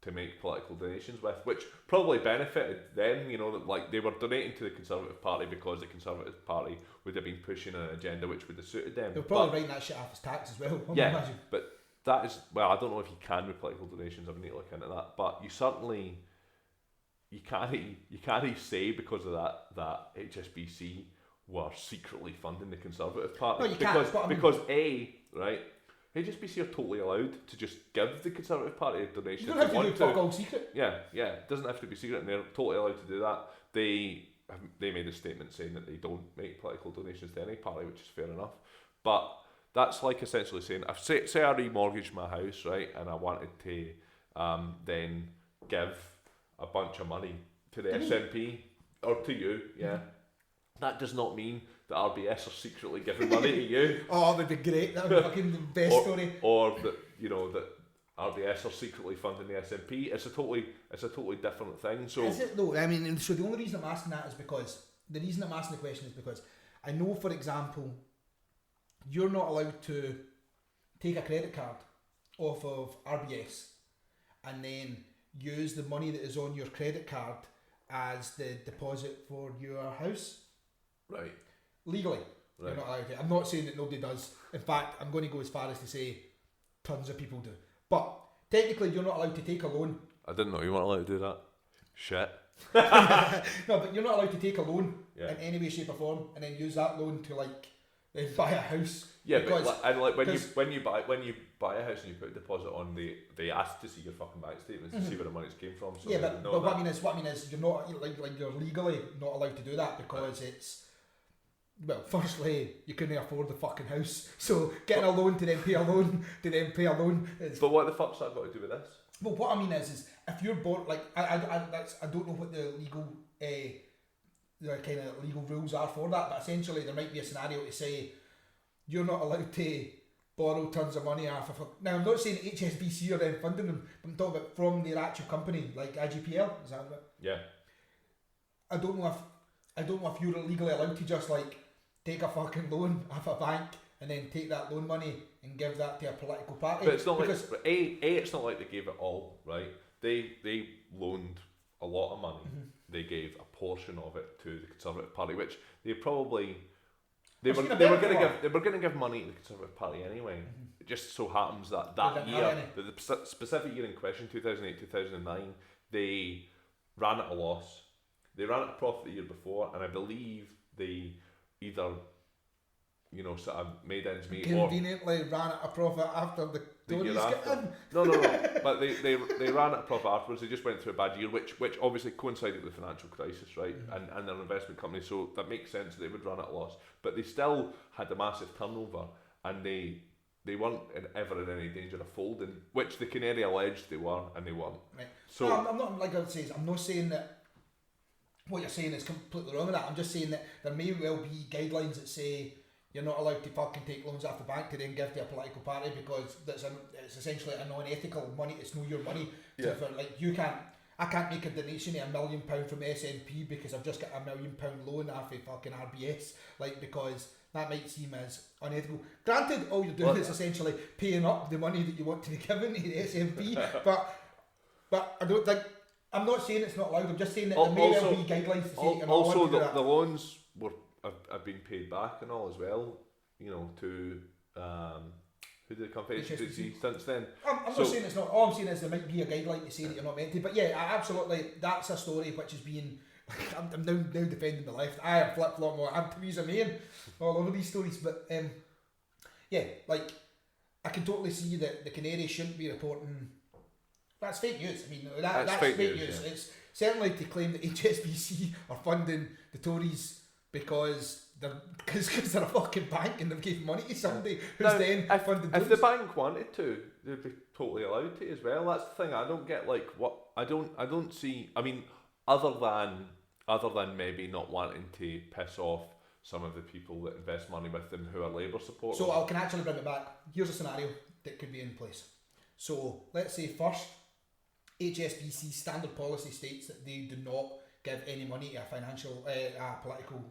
to make political donations with, which probably benefited them, you know, like they were donating to the Conservative Party because the Conservative Party would have been pushing an agenda which would have suited them. They were probably writing that shit off as tax as well, I imagine. But that is, well, I don't know if you can with political donations, I would need to look into that, but you certainly, you can't say because of that HSBC were secretly funding the Conservative Party. No, you can't, because HSBC are totally allowed to just give the Conservative Party a donation. You don't have to do fuck all secret. Yeah, it doesn't have to be secret, and they're totally allowed to do that. They made a statement saying that they don't make political donations to any party, which is fair enough. But that's like essentially saying, say I remortgaged my house, right, and I wanted to then give a bunch of money to the SNP or to you, that does not mean that RBS are secretly giving money to you. Oh, that would be great. That would be fucking the best story. Or that, you know, that RBS are secretly funding the SNP. It's a totally different thing. So is it though? I mean, so the only reason I'm asking that is because the reason I'm asking the question is because I know, for example, you're not allowed to take a credit card off of RBS and then use the money that is on your credit card as the deposit for your house. Right. Legally. Right. You're not allowed to. I'm not saying that nobody does. In fact, I'm going to go as far as to say tons of people do. But technically you're not allowed to take a loan. I didn't know you weren't allowed to do that. Shit. No, but you're not allowed to take a loan in any way, shape or form and then use that loan to like buy a house. Yeah, because, when you buy a house and you put a deposit on, they ask to see your fucking bank statements to see where the money's came from. So but what I mean is you're not like you're legally not allowed to do that because it's, well, firstly you couldn't afford the fucking house, so getting a loan to then pay a loan is. But what the fuck's that got to do with this? Well, what I mean is if you're born like I don't know what the legal the kind of legal rules are for that, but essentially there might be a scenario to say you're not allowed to borrow tons of money off of. Now I'm not saying HSBC are then funding them, but I'm talking about from their actual company, like IGPL. Is that right? Yeah. I don't know if you're legally allowed to just like take a fucking loan off a bank and then take that loan money and give that to a political party. But it's not because like it's not like they gave it all, right? They loaned a lot of money. Mm-hmm. They gave a portion of it to the Conservative Party, which they probably they were going to give money to the Conservative Party anyway. Mm-hmm. It just so happens that year, the specific year in question, 2008-2009, they ran at a loss. They ran at a profit the year before, and I believe they either, you know, sort of made ends meet conveniently ran at a profit after the Tories get in. No. But they ran at a profit afterwards. They just went through a bad year, which obviously coincided with the financial crisis, right? Mm-hmm. And their investment company, so that makes sense that they would run at a loss. But they still had a massive turnover, and they weren't ever in any danger of folding, which the Canary alleged they were, and they weren't. Right. So no, I'm not, like I would say, I'm not saying that what you're saying is completely wrong with that. I'm just saying that there may well be guidelines that say you're not allowed to fucking take loans off the bank to then give to a political party because it's essentially a non-ethical money. It's no your money. Yeah. For, like I can't make a donation of £1 million from SNP because I've just got £1 million loan off a fucking RBS. Like, because that might seem as unethical. Granted, all you're doing is essentially paying up the money that you want to be given to the SNP. but I don't think. I'm not saying it's not allowed. I'm just saying that there may well be guidelines to say you're not allowed to do that. The loans have been paid back and all as well. You know, to who did the company since then. I'm not saying it's not. All I'm saying is there might be a guideline to say that you're not meant to. But yeah, absolutely, that's a story which is being. I'm now defending the left. I am flip flop more. I'm Theresa May all over these stories. But yeah, like I can totally see that the Canary shouldn't be reporting. That's fake news. I mean, that's fake news. Yeah. It's certainly to claim that HSBC are funding the Tories because they're a fucking bank and they've given money to somebody who's then funding Tories. If the bank wanted to, they'd be totally allowed to as well. That's the thing. I don't get I don't see. I mean, other than maybe not wanting to piss off some of the people that invest money with them who are Labour supporters. So I can actually bring it back. Here's a scenario that could be in place. So let's say first, HSBC standard policy states that they do not give any money to a political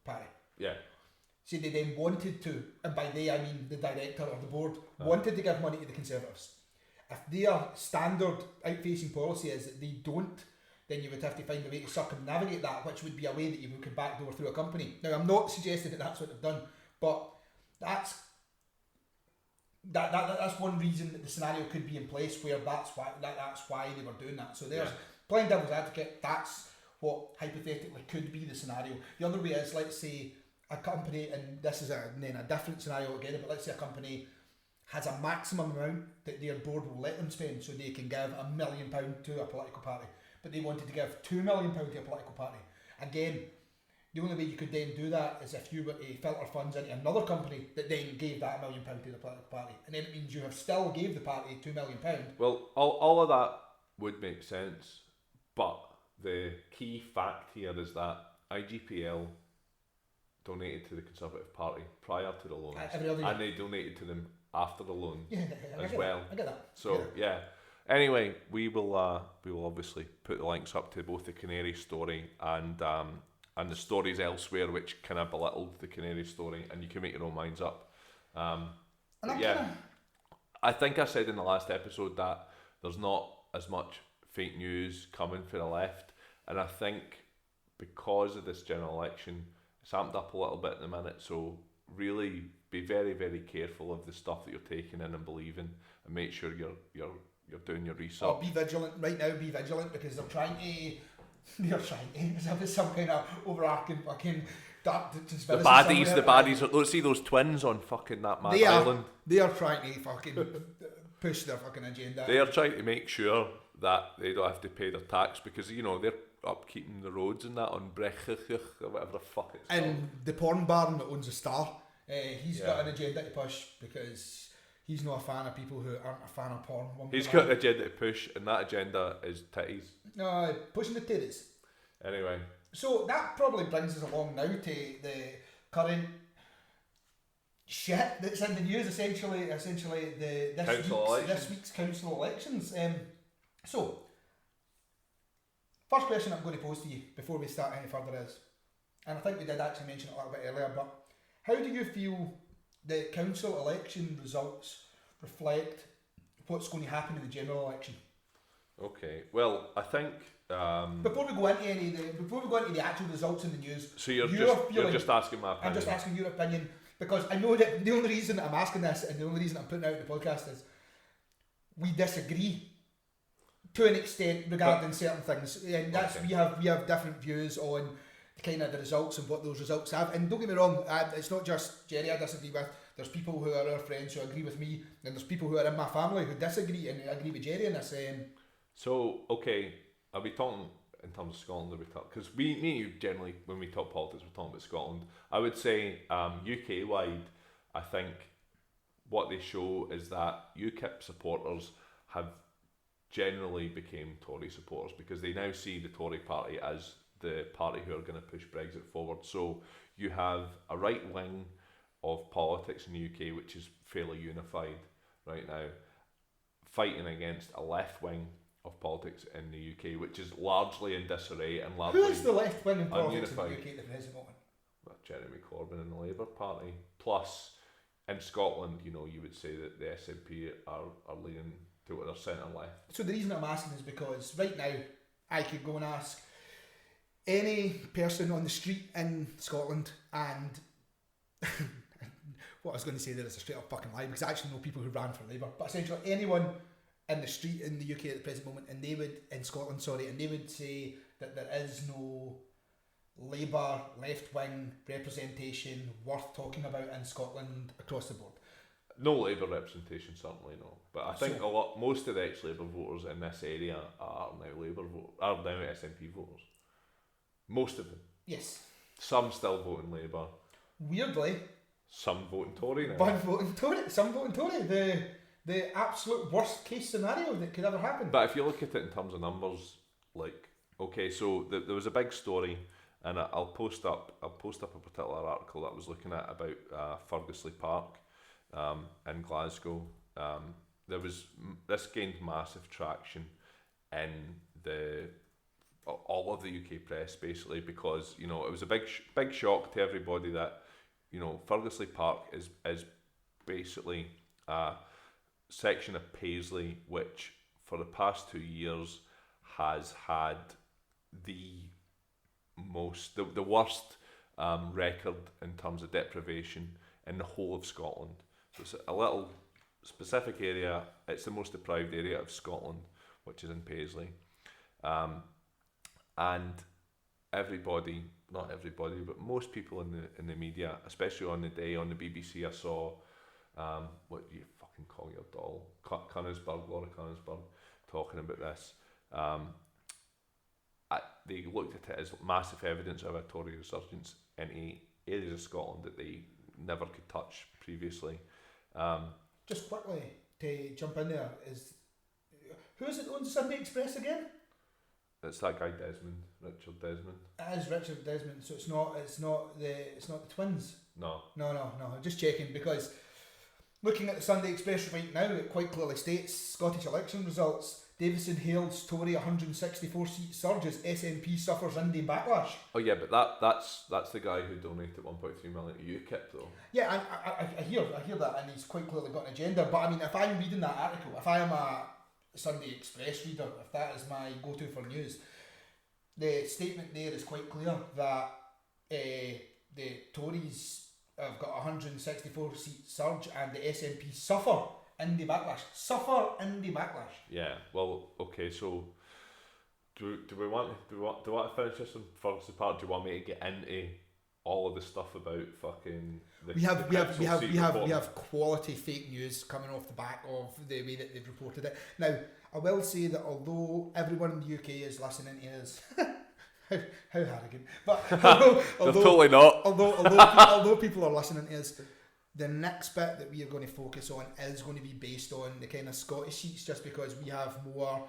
party. Yeah. Say they then wanted to, and by they I mean the director or the board, wanted to give money to the Conservatives. If their standard out-facing policy is that they don't, then you would have to find a way to circumnavigate that, which would be a way that you could backdoor through a company. Now, I'm not suggesting that that's what they've done, but that's one reason that the scenario could be in place where that's why they were doing that. So there's playing devil's advocate. That's what hypothetically could be the scenario. The other way is, let's say a company, and this is a different scenario again, but let's say a company has a maximum amount that their board will let them spend, so they can give £1 million to a political party, but they wanted to give £2 million to a political party. Again, the only way you could then do that is if you were to filter funds into another company that then gave that £1 million to the political party, and then it means you have still gave the party £2 million. Well, all of that would make sense, but the key fact here is that IGPL donated to the Conservative Party prior to the loans, and they donated to them after the loans as well. I get that. So yeah. Anyway, we will obviously put the links up to both the Canary story and the stories elsewhere which kind of belittled the Canary story, and you can make your own minds up. I think I said in the last episode that there's not as much fake news coming for the left, and I think because of this general election, it's amped up a little bit in the minute. So really be very, very careful of the stuff that you're taking in and believing, and make sure you're doing your research. Oh, be vigilant right now. Be vigilant because they're trying to as if it's some kind of overarching fucking dark conspiracy. The baddies. Don't see those twins on fucking that mad island. They are trying to fucking push their fucking agenda. They are trying to make sure that they don't have to pay their tax because they're upkeeping the roads and that on Brexit or whatever the fuck it's called. And the porn baron that owns a Star, he's got an agenda to push because he's not a fan of people who aren't a fan of porn. He's got an agenda to push, and that agenda is titties. No, pushing the titties. Anyway. So that probably brings us along now to the current shit that's in the news. Essentially this week's council elections. So, first question I'm going to pose to you before we start any further is, and I think we did actually mention it a little bit earlier, but how do you feel the council election results reflect what's going to happen in the general election? Okay, well, I think before we go into the actual results in the news, so you're just asking my opinion. I'm just asking your opinion because I know that the only reason I'm asking this and the only reason I'm putting out the podcast is we disagree to an extent regarding certain things, and that's we have different views on kind of the results and what those results have. And don't get me wrong, it's not just Jerry I disagree with. There's people who are our friends who agree with me, and there's people who are in my family who disagree and agree with Jerry in this. So okay, are we talking in terms of Scotland? Are we talking because me and you generally when we talk politics we're talking about Scotland. I would say UK wide, I think what they show is that UKIP supporters have generally became Tory supporters because they now see the Tory party as the party who are going to push Brexit forward. So you have a right wing of politics in the UK, which is fairly unified right now, fighting against a left wing of politics in the UK, which is largely in disarray and largely Who is the left wing in politics in the ununified. UK at the present moment? Well, Jeremy Corbyn and the Labour Party. Plus, in Scotland, you know, you would say that the SNP are leaning to their centre left. So the reason I'm asking is because right now I could go and ask any person on the street in Scotland, and what I was going to say there is a straight up fucking lie, because I actually know people who ran for Labour, but essentially anyone in the street in the UK at the present moment, and they would, in Scotland, sorry, and they would say that there is no Labour left wing representation worth talking about in Scotland across the board. No Labour representation, certainly no. But I think most of the ex-Labour voters in this area are now SNP voters. Most of them. Yes. Some still voting Labour. Weirdly, some voting Tory now. Some voting Tory. The absolute worst case scenario that could ever happen. But if you look at it in terms of numbers, like, okay, so there was a big story, and I'll post up a particular article that I was looking at about Fergusley Park in Glasgow. This gained massive traction in all of the UK press, basically, because, you know, it was a big shock to everybody that, you know, Fergusley Park is basically a section of Paisley which for the past 2 years has had the worst record in terms of deprivation in the whole of Scotland. So it's a little specific area. It's the most deprived area of Scotland, which is in Paisley. And not everybody, but most people in the media, especially on the day on the BBC, I saw what do you fucking call your doll, Laura Cunnisburg, talking about this. They looked at it as massive evidence of a Tory resurgence in areas of Scotland that they never could touch previously. Just quickly to jump in there, who is it owns Sunday Express again? It's that guy Richard Desmond. It is Richard Desmond. So it's not the twins. No. I'm just checking, because looking at the Sunday Express right now, it quite clearly states Scottish election results. Davison Hale's Tory 164 seat surge as SNP suffers indie backlash. Oh yeah, but that's the guy who donated 1.3 million to UKIP though. Yeah, and I hear that, and he's quite clearly got an agenda. But I mean, if I'm reading that article, if I am a Sunday Express reader, if that is my go-to for news, the statement there is quite clear that the Tories have got 164 seat surge and the SNP suffer indie backlash. Yeah. Well, okay. So, do we want to finish this on Ferguson Park? Do you want me to get into all of the stuff about fucking? We have quality fake news coming off the back of the way that they've reported it. Now, I will say that although everyone in the UK is listening to us, how arrogant, but although totally not. Although people are listening to us, the next bit that we are going to focus on is going to be based on the kind of Scottish seats, just because we have more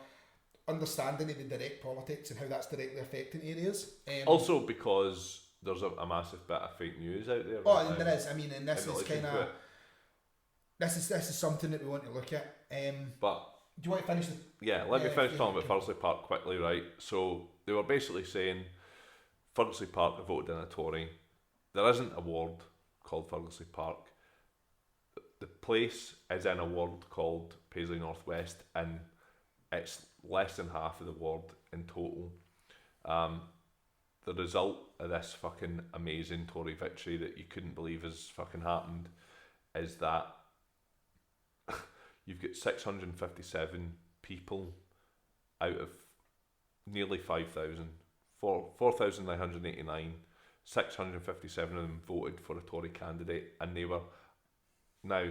understanding of the direct politics and how that's directly affecting areas. Also because there's a massive bit of fake news out there. Oh, and there is. I mean, and this is kind of this is something that we want to look at. But do you want to finish? Let me finish talking about Fergusley Park quickly, right? So they were basically saying Fergusley Park have voted in a Tory. There isn't a ward called Fergusley Park. The place is in a ward called Paisley Northwest, and it's less than half of the ward in total. The result of this fucking amazing Tory victory that you couldn't believe has fucking happened is that you've got 657 people out of nearly 5,000, 4,989, 657 of them voted for a Tory candidate, and they were. Now,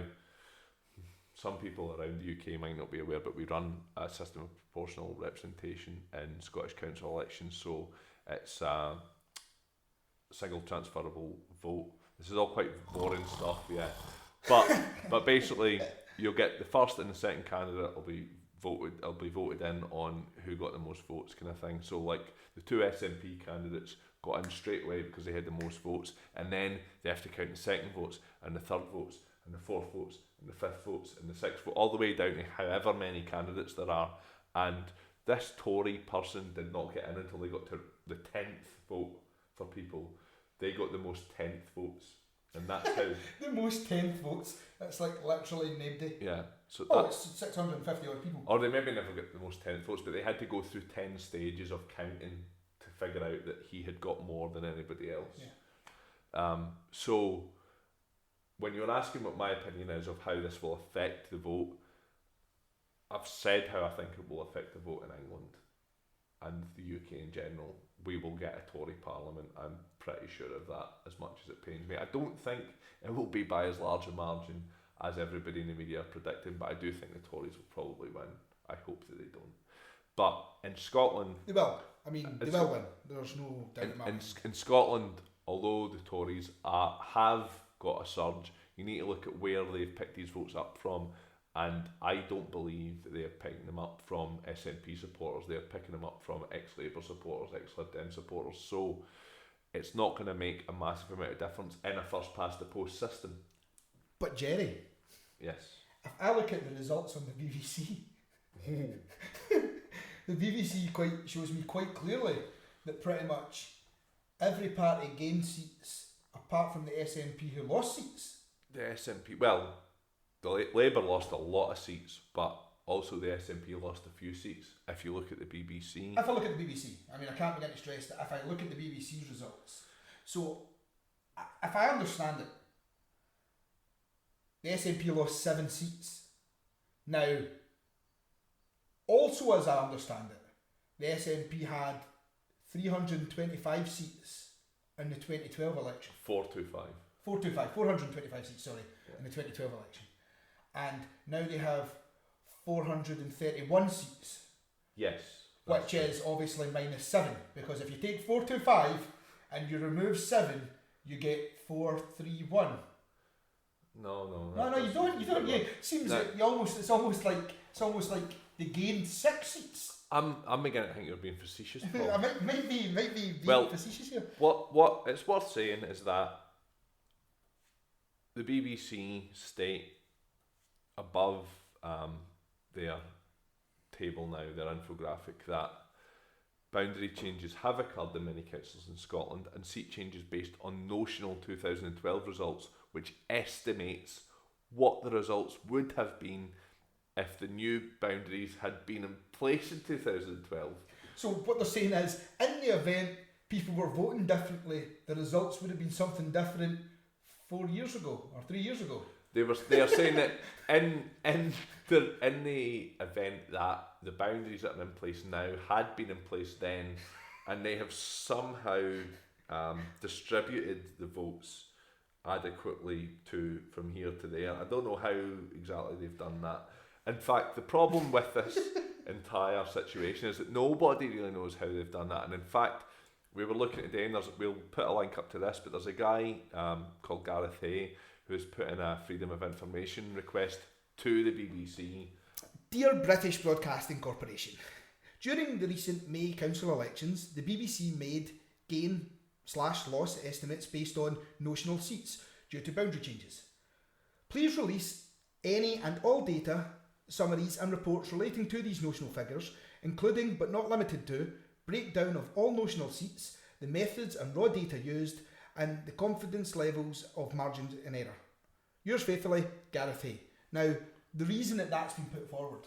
some people around the UK might not be aware, but we run a system of proportional representation in Scottish council elections, so it's a single transferable vote. This is all quite boring stuff, yeah. But basically, you'll get the first and the second candidate will be it'll be voted in on who got the most votes, kind of thing. So like the two SNP candidates got in straight away because they had the most votes, and then they have to count the second votes and the third votes and the fourth votes and the fifth votes and the sixth vote, all the way down to however many candidates there are. And this Tory person did not get in until they got to the 10th vote for people. They got the most 10th votes, and that's how the most 10th votes. It's like literally nobody. yeah. So it's 650 odd people. or they maybe never get the most 10th votes, but they had to go through 10 stages of counting to figure out that he had got more than anybody else. Yeah. So when you're asking what my opinion is of how this will affect the vote, I've said how I think it will affect the vote in England and the UK in general. We will get a Tory parliament. I'm pretty sure of that, as much as it pains me. I don't think it will be by as large a margin as everybody in the media are predicting, but I do think the Tories will probably win. I hope that they don't. But in Scotland... They will. I mean, they will win. There's no doubt about it. In Scotland, although the Tories have got a surge, you need to look at where they've picked these votes up from, and I don't believe that they are picking them up from SNP supporters. They're picking them up from ex-Labour supporters, ex-Lib Dem supporters. So it's not going to make a massive amount of difference in a first-past-the-post system. But Jerry, yes, if I look at the results on the BBC, the BBC shows me quite clearly that pretty much every party gained seats apart from the SNP who lost seats. the SNP, well, the Labour lost a lot of seats, but also the SNP lost a few seats. If you look at the BBC, If I look at the BBC, I mean, I can't begin to stress that if I look at the BBC's results, so if I understand it, the SNP lost 7 seats. Now, also as I understand it, the SNP had 325 seats in the 2012 election. 425 seats, sorry, in the 2012 election. And now they have 431 seats. yes, Which is obviously -7, because if you take 425 and you remove 7, you get 431. No, No, you don't. Yeah, seems No. like it's almost like they gained 6 seats. I'm beginning to think you're being facetious, Paul. I might be being Well, facetious here. What it's worth saying is that the BBC state above their table now, their infographic, that boundary changes have occurred in many councils in Scotland, and seat changes based on notional 2012 results, which estimates what the results would have been if the new boundaries had been in place in 2012. So what they're saying is, in the event people were voting differently, the results would have been something different 4 years ago or 3 years ago. They are saying that in the event that the boundaries that are in place now had been in place then, and they have somehow distributed the votes adequately from here to there. I don't know how exactly they've done that. In fact, the problem with this entire situation is that nobody really knows how they've done that. And in fact, we were looking today, and we'll put a link up to this, but there's a guy called Gareth Hay who's put in a Freedom of Information request to the BBC. Dear British Broadcasting Corporation, during the recent May council elections, the BBC made gain/loss estimates based on notional seats due to boundary changes. Please release any and all data, summaries and reports relating to these notional figures, including but not limited to breakdown of all notional seats, the methods and raw data used, and the confidence levels of margins in error. Yours faithfully, Gareth Hay. Now, the reason that that's been put forward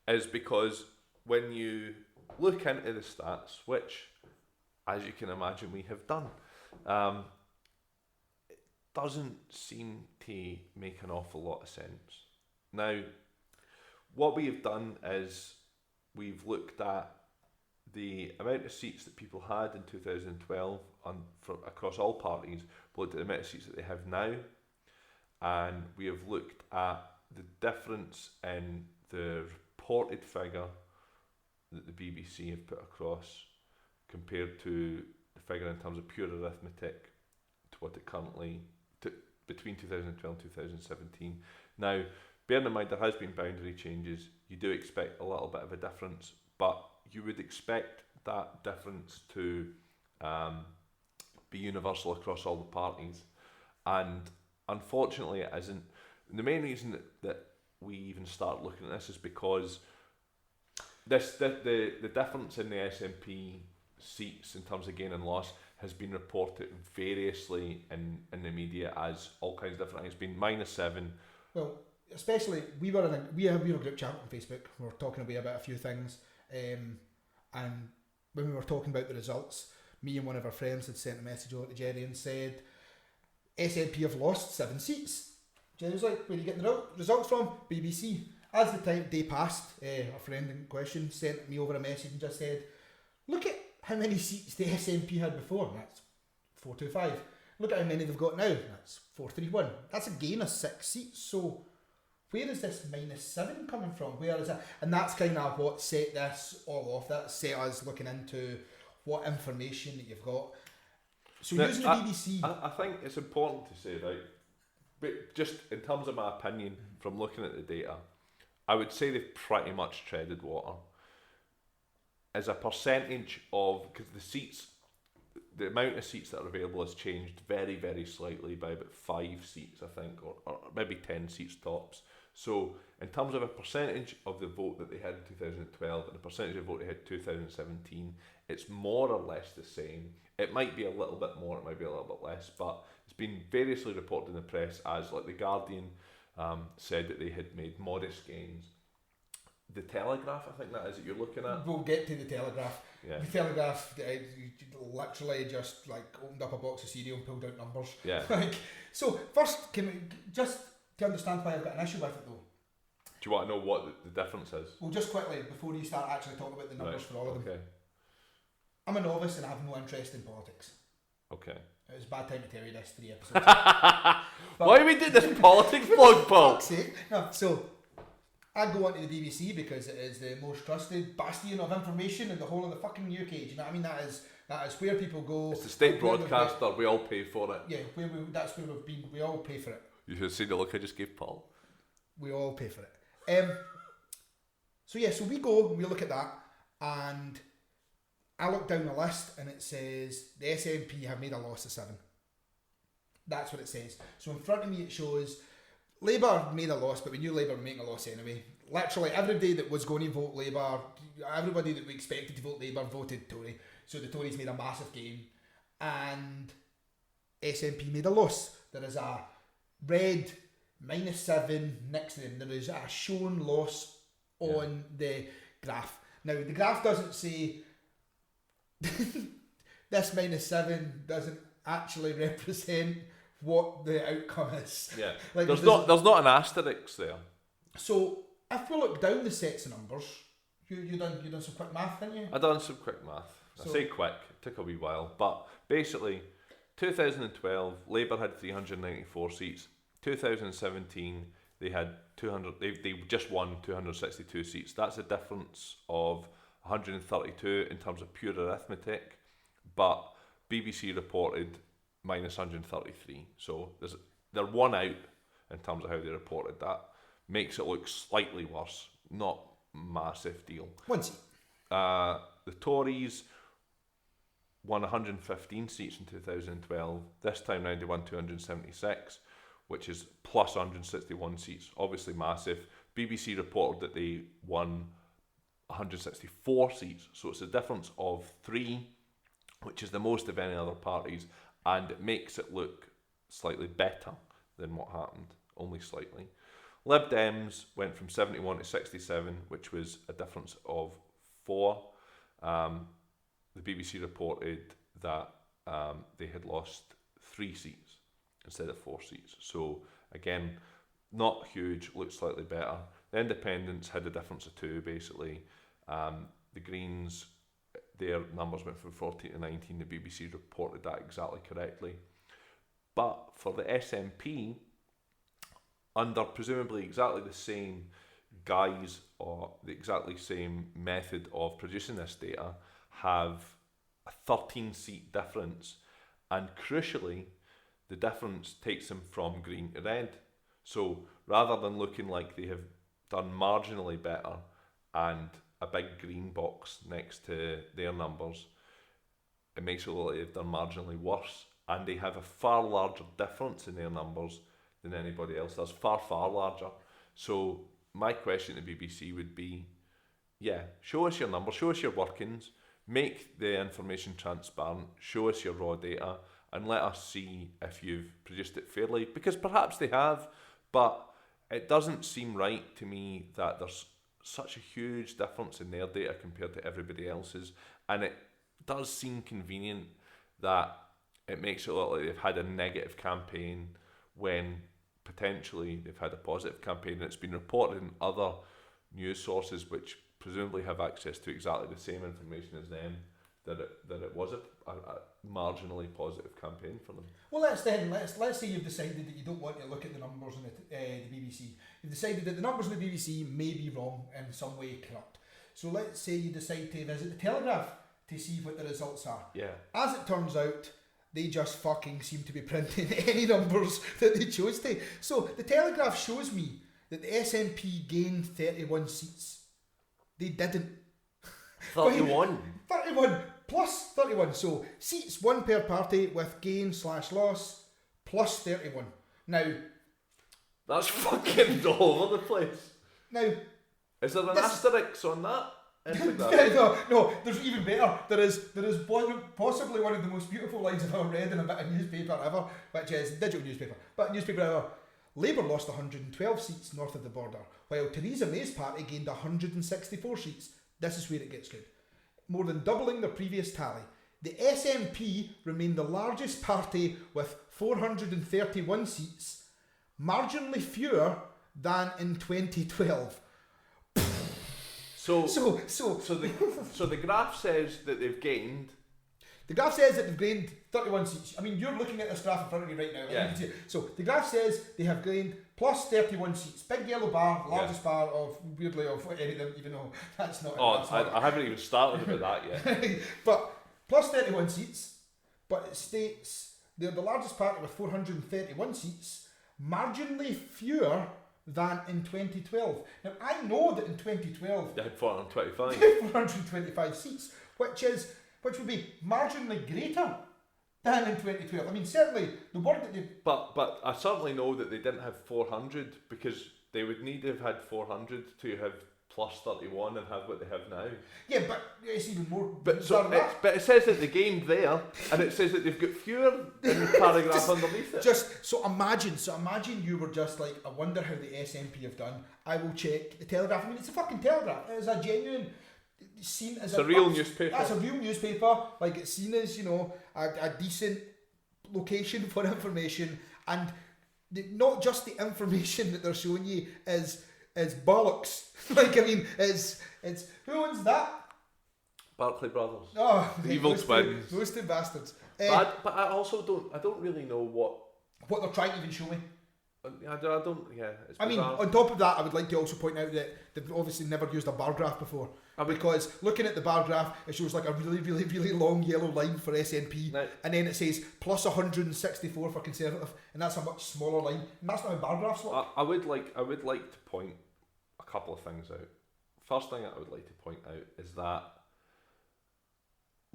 is because when you look into the stats, which, as you can imagine, we have done, it doesn't seem to make an awful lot of sense. Now, what we have done is we've looked at the amount of seats that people had in 2012 across all parties, looked at the amount of seats that they have now, and we have looked at the difference in the reported figure that the BBC have put across compared to the figure in terms of pure arithmetic to what it currently between 2012 and 2017. Now, bearing in mind there has been boundary changes, you do expect a little bit of a difference, but you would expect that difference to be universal across all the parties, and unfortunately it isn't. And the main reason that we even start looking at this is because the difference in the SNP seats in terms of gain and loss has been reported variously in the media as all kinds of different things. It's been -7. Well, especially we were in a group chat on Facebook. We were talking about a few things, and when we were talking about the results, me and one of our friends had sent a message over to Jerry and said, SNP have lost 7 seats. Jerry was like, where are you getting the results from? BBC. As the day passed, a friend in question sent me over a message and just said, look at how many seats the SNP had before. That's 425. Look at how many they've got now. That's 431. That's a gain of 6 seats. So where is this -7 coming from? Where is it? And that's kind of what set this all off. That set us looking into what information that you've got. So now, using the BBC... I think it's important to say, right, but just in terms of my opinion from looking at the data, I would say they've pretty much treaded water. As a percentage of, because the seats, the amount of seats that are available has changed very, very slightly by about 5 seats, I think, or maybe 10 seats tops. So in terms of a percentage of the vote that they had in 2012 and the percentage of vote they had in 2017, it's more or less the same. It might be a little bit more, it might be a little bit less, but it's been variously reported in the press as, like, the Guardian said that they had made modest gains. The Telegraph, I think that is that you're looking at. We'll get to the Telegraph. Yeah. The Telegraph literally just like opened up a box of cereal and pulled out numbers. Yeah. So first, can we just to understand why I've got an issue with it though? Do you want to know what the difference is? Well, just quickly before you start actually talking about the numbers for all of them. Okay. I'm a novice and I have no interest in politics. Okay. It was a bad time to tell you this 3 episodes. Why are we doing this politics vlog, Paul? Fuck's sake. No, so I go onto the BBC because it is the most trusted bastion of information in the whole of the fucking UK. Do you know what I mean? That is where people go. It's the state broadcaster. We all pay for it. Yeah, that's where we've been. We all pay for it. You should see the look I just gave Paul. We all pay for it. So we go and we look at that, and I look down the list and it says the SNP have made a loss of 7. That's what it says. So in front of me it shows Labour made a loss, but we knew Labour were making a loss anyway. Literally everybody that was going to vote Labour, everybody that we expected to vote Labour voted Tory. So the Tories made a massive gain and SNP made a loss. There is a red -7 next to them. There is a shown loss on the graph. Now the graph doesn't say this -7 doesn't actually represent what the outcome is. Yeah. Like there's not an asterisk there. So if we look down the sets of numbers, you done some quick math, didn't you? I done some quick math. So, I say quick, it took a wee while, but basically 2012 Labour had 394 seats. 2017 they had 200. They just won 262 seats. That's a difference of 132 in terms of pure arithmetic, but BBC reported -133. So they're one out in terms of how they reported that. Makes it look slightly worse, not massive deal. One seat. The Tories won 115 seats in 2012. This time round they won 276, which is plus 161 seats. Obviously massive. BBC reported that they won 164 seats, so it's a difference of 3, which is the most of any other parties, and it makes it look slightly better than what happened, only slightly. Lib Dems went from 71 to 67, which was a difference of 4. The BBC reported that they had lost 3 seats instead of 4 seats. So again, not huge, looked slightly better. The Independents had a difference of 2 basically. The Greens, their numbers went from 14 to 19. The BBC reported that exactly correctly. But for the SNP, under presumably exactly the same guise or the exactly same method of producing this data, have a 13-seat difference, and crucially, the difference takes them from green to red. So rather than looking like they have done marginally better and a big green box next to their numbers, it makes it look like they've done marginally worse, and they have a far larger difference in their numbers than anybody else does, far larger. So my question to BBC would be, yeah, show us your numbers, show us your workings, make the information transparent, show us your raw data, and let us see if you've produced it fairly, because perhaps they have, but it doesn't seem right to me that there's such a huge difference in their data compared to everybody else's, and it does seem convenient that it makes it look like they've had a negative campaign when potentially they've had a positive campaign, and it's been reported in other news sources which presumably have access to exactly the same information as them, that it was a marginally positive campaign for them. Well, let's say you've decided that you don't want to look at the numbers in the BBC. You've decided that the numbers in the BBC may be wrong in some way, corrupt. So let's say you decide to visit the Telegraph to see what the results are. Yeah. As it turns out, they just fucking seem to be printing any numbers that they chose to. So the Telegraph shows me that the SNP gained 31 seats. They didn't. 31? 31 plus 31. So seats, one per party with gain/loss plus 31. Now, that's fucking all over the place. Now, is there an asterisk on that? No, there's even better. There is possibly one of the most beautiful lines I've ever read in a bit of newspaper ever, which is digital newspaper, but newspaper ever. Labour lost 112 seats north of the border, while Theresa May's party gained 164 seats. This is where it gets good. More than doubling their previous tally. The SNP remained the largest party with 431 seats, marginally fewer than in 2012. So the graph says that they've gained. The graph says that they've gained 31 seats. I mean, you're looking at this graph in front of me right now. Yeah. So the graph says they have gained plus 31 seats. Big yellow bar, largest bar of any of them, even though that's not. I haven't even started about that yet. But plus 31 seats. But it states they're the largest party with 431 seats, marginally fewer than in 2012. Now I know that in 2012 they had 425. 425 seats, which would be marginally greater than in 2012. I mean, certainly the word that they. But I certainly know that they didn't have 400, because they would need to have had 400 to have plus 31 and have what they have now. Yeah, but it's even more. But it says that they gained there, and it says that they've got fewer in the paragraph underneath it. So imagine you were just like, I wonder how the SNP have done. I will check the Telegraph. I mean, it's a fucking Telegraph. It is a genuine. Seen as it's a real newspaper. That's a real newspaper. Like, it's seen as, a decent location for information, and not just the information that they're showing you is bollocks. Like, I mean, it's who owns that? Barclay Brothers. Oh, the evil twins. Those two bastards. But I also don't really know what they're trying to even show me. I don't. Yeah. It's I mean, on top of that, I would like to also point out that they've obviously never used a bar graph before. Because looking at the bar graph, it shows like a really, really, really long yellow line for SNP, and then it says plus 164 for Conservative, and that's a much smaller line. And that's not how bar graphs work. I would like to point a couple of things out. First thing I would like to point out is that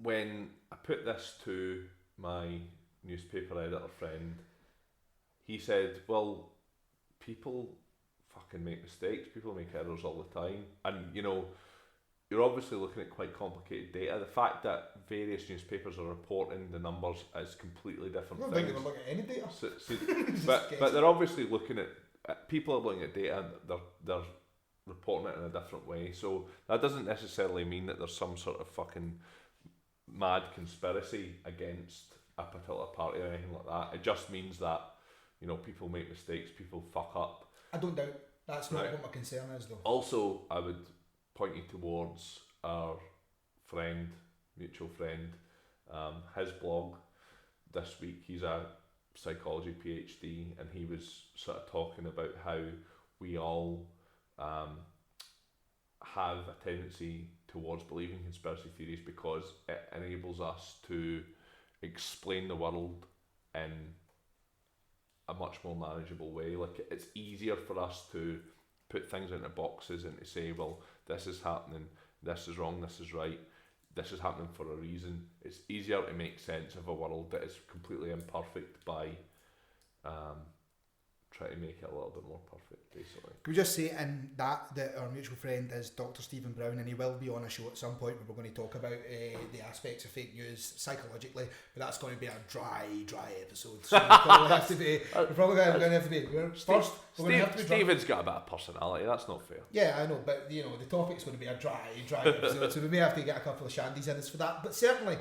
when I put this to my newspaper editor friend, he said, well, people fucking make mistakes, people make errors all the time, and you're obviously looking at quite complicated data. The fact that various newspapers are reporting the numbers is completely different I don't think they were looking at any data. But they're obviously looking at people are looking at data, and they're reporting it in a different way. So that doesn't necessarily mean that there's some sort of fucking mad conspiracy against a particular party or anything like that. It just means that people make mistakes, people fuck up. I don't doubt that's not what my concern is, though. Also, I would point you towards our mutual friend, his blog this week. He's a psychology PhD, and he was sort of talking about how we all have a tendency towards believing conspiracy theories because it enables us to explain the world in a much more manageable way. Like, it's easier for us to put things into boxes and to say, well, this is happening, this is wrong, this is right, this is happening for a reason. It's easier to make sense of a world that is completely imperfect by try to make it a little bit more perfect, basically. Can we just say in that our mutual friend is Dr. Stephen Brown, and he will be on a show at some point where we're going to talk about the aspects of fake news psychologically, but that's going to be a dry episode. So we're probably going to have to be first. Stephen's got a bit of personality. That's not fair. Yeah, I know, but the topic's going to be a dry episode, so we may have to get a couple of shandies in us for that. But certainly,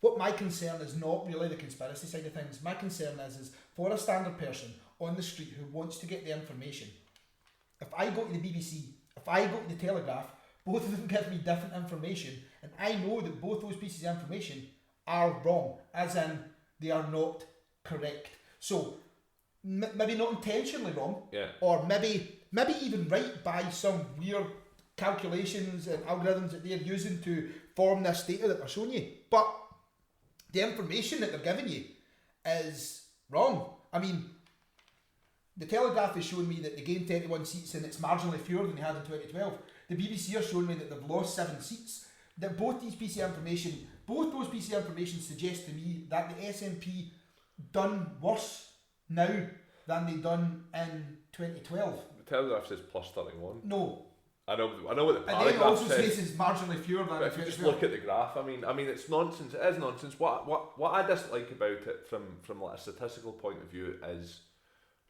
what my concern is not really the conspiracy side of things. My concern is for a standard person on the street who wants to get the information. If I go to the BBC, if I go to the Telegraph, both of them give me different information, and I know that both those pieces of information are wrong, as in they are not correct. So maybe not intentionally wrong, or maybe even right by some weird calculations and algorithms that they're using to form this data that they're showing you. But the information that they're giving you is wrong. I mean, the Telegraph is showing me that they gained 31 seats and it's marginally fewer than they had in 2012. The BBC are showing me that they've lost 7 seats. That both those pieces of information suggest to me that the SNP done worse now than they done in 2012. The Telegraph says plus 31. No. I know what the paragraph says. And then it also says. says it's marginally fewer than. But if you just look at the graph, I mean, it's nonsense. It is nonsense. What I dislike about it from like a statistical point of view is,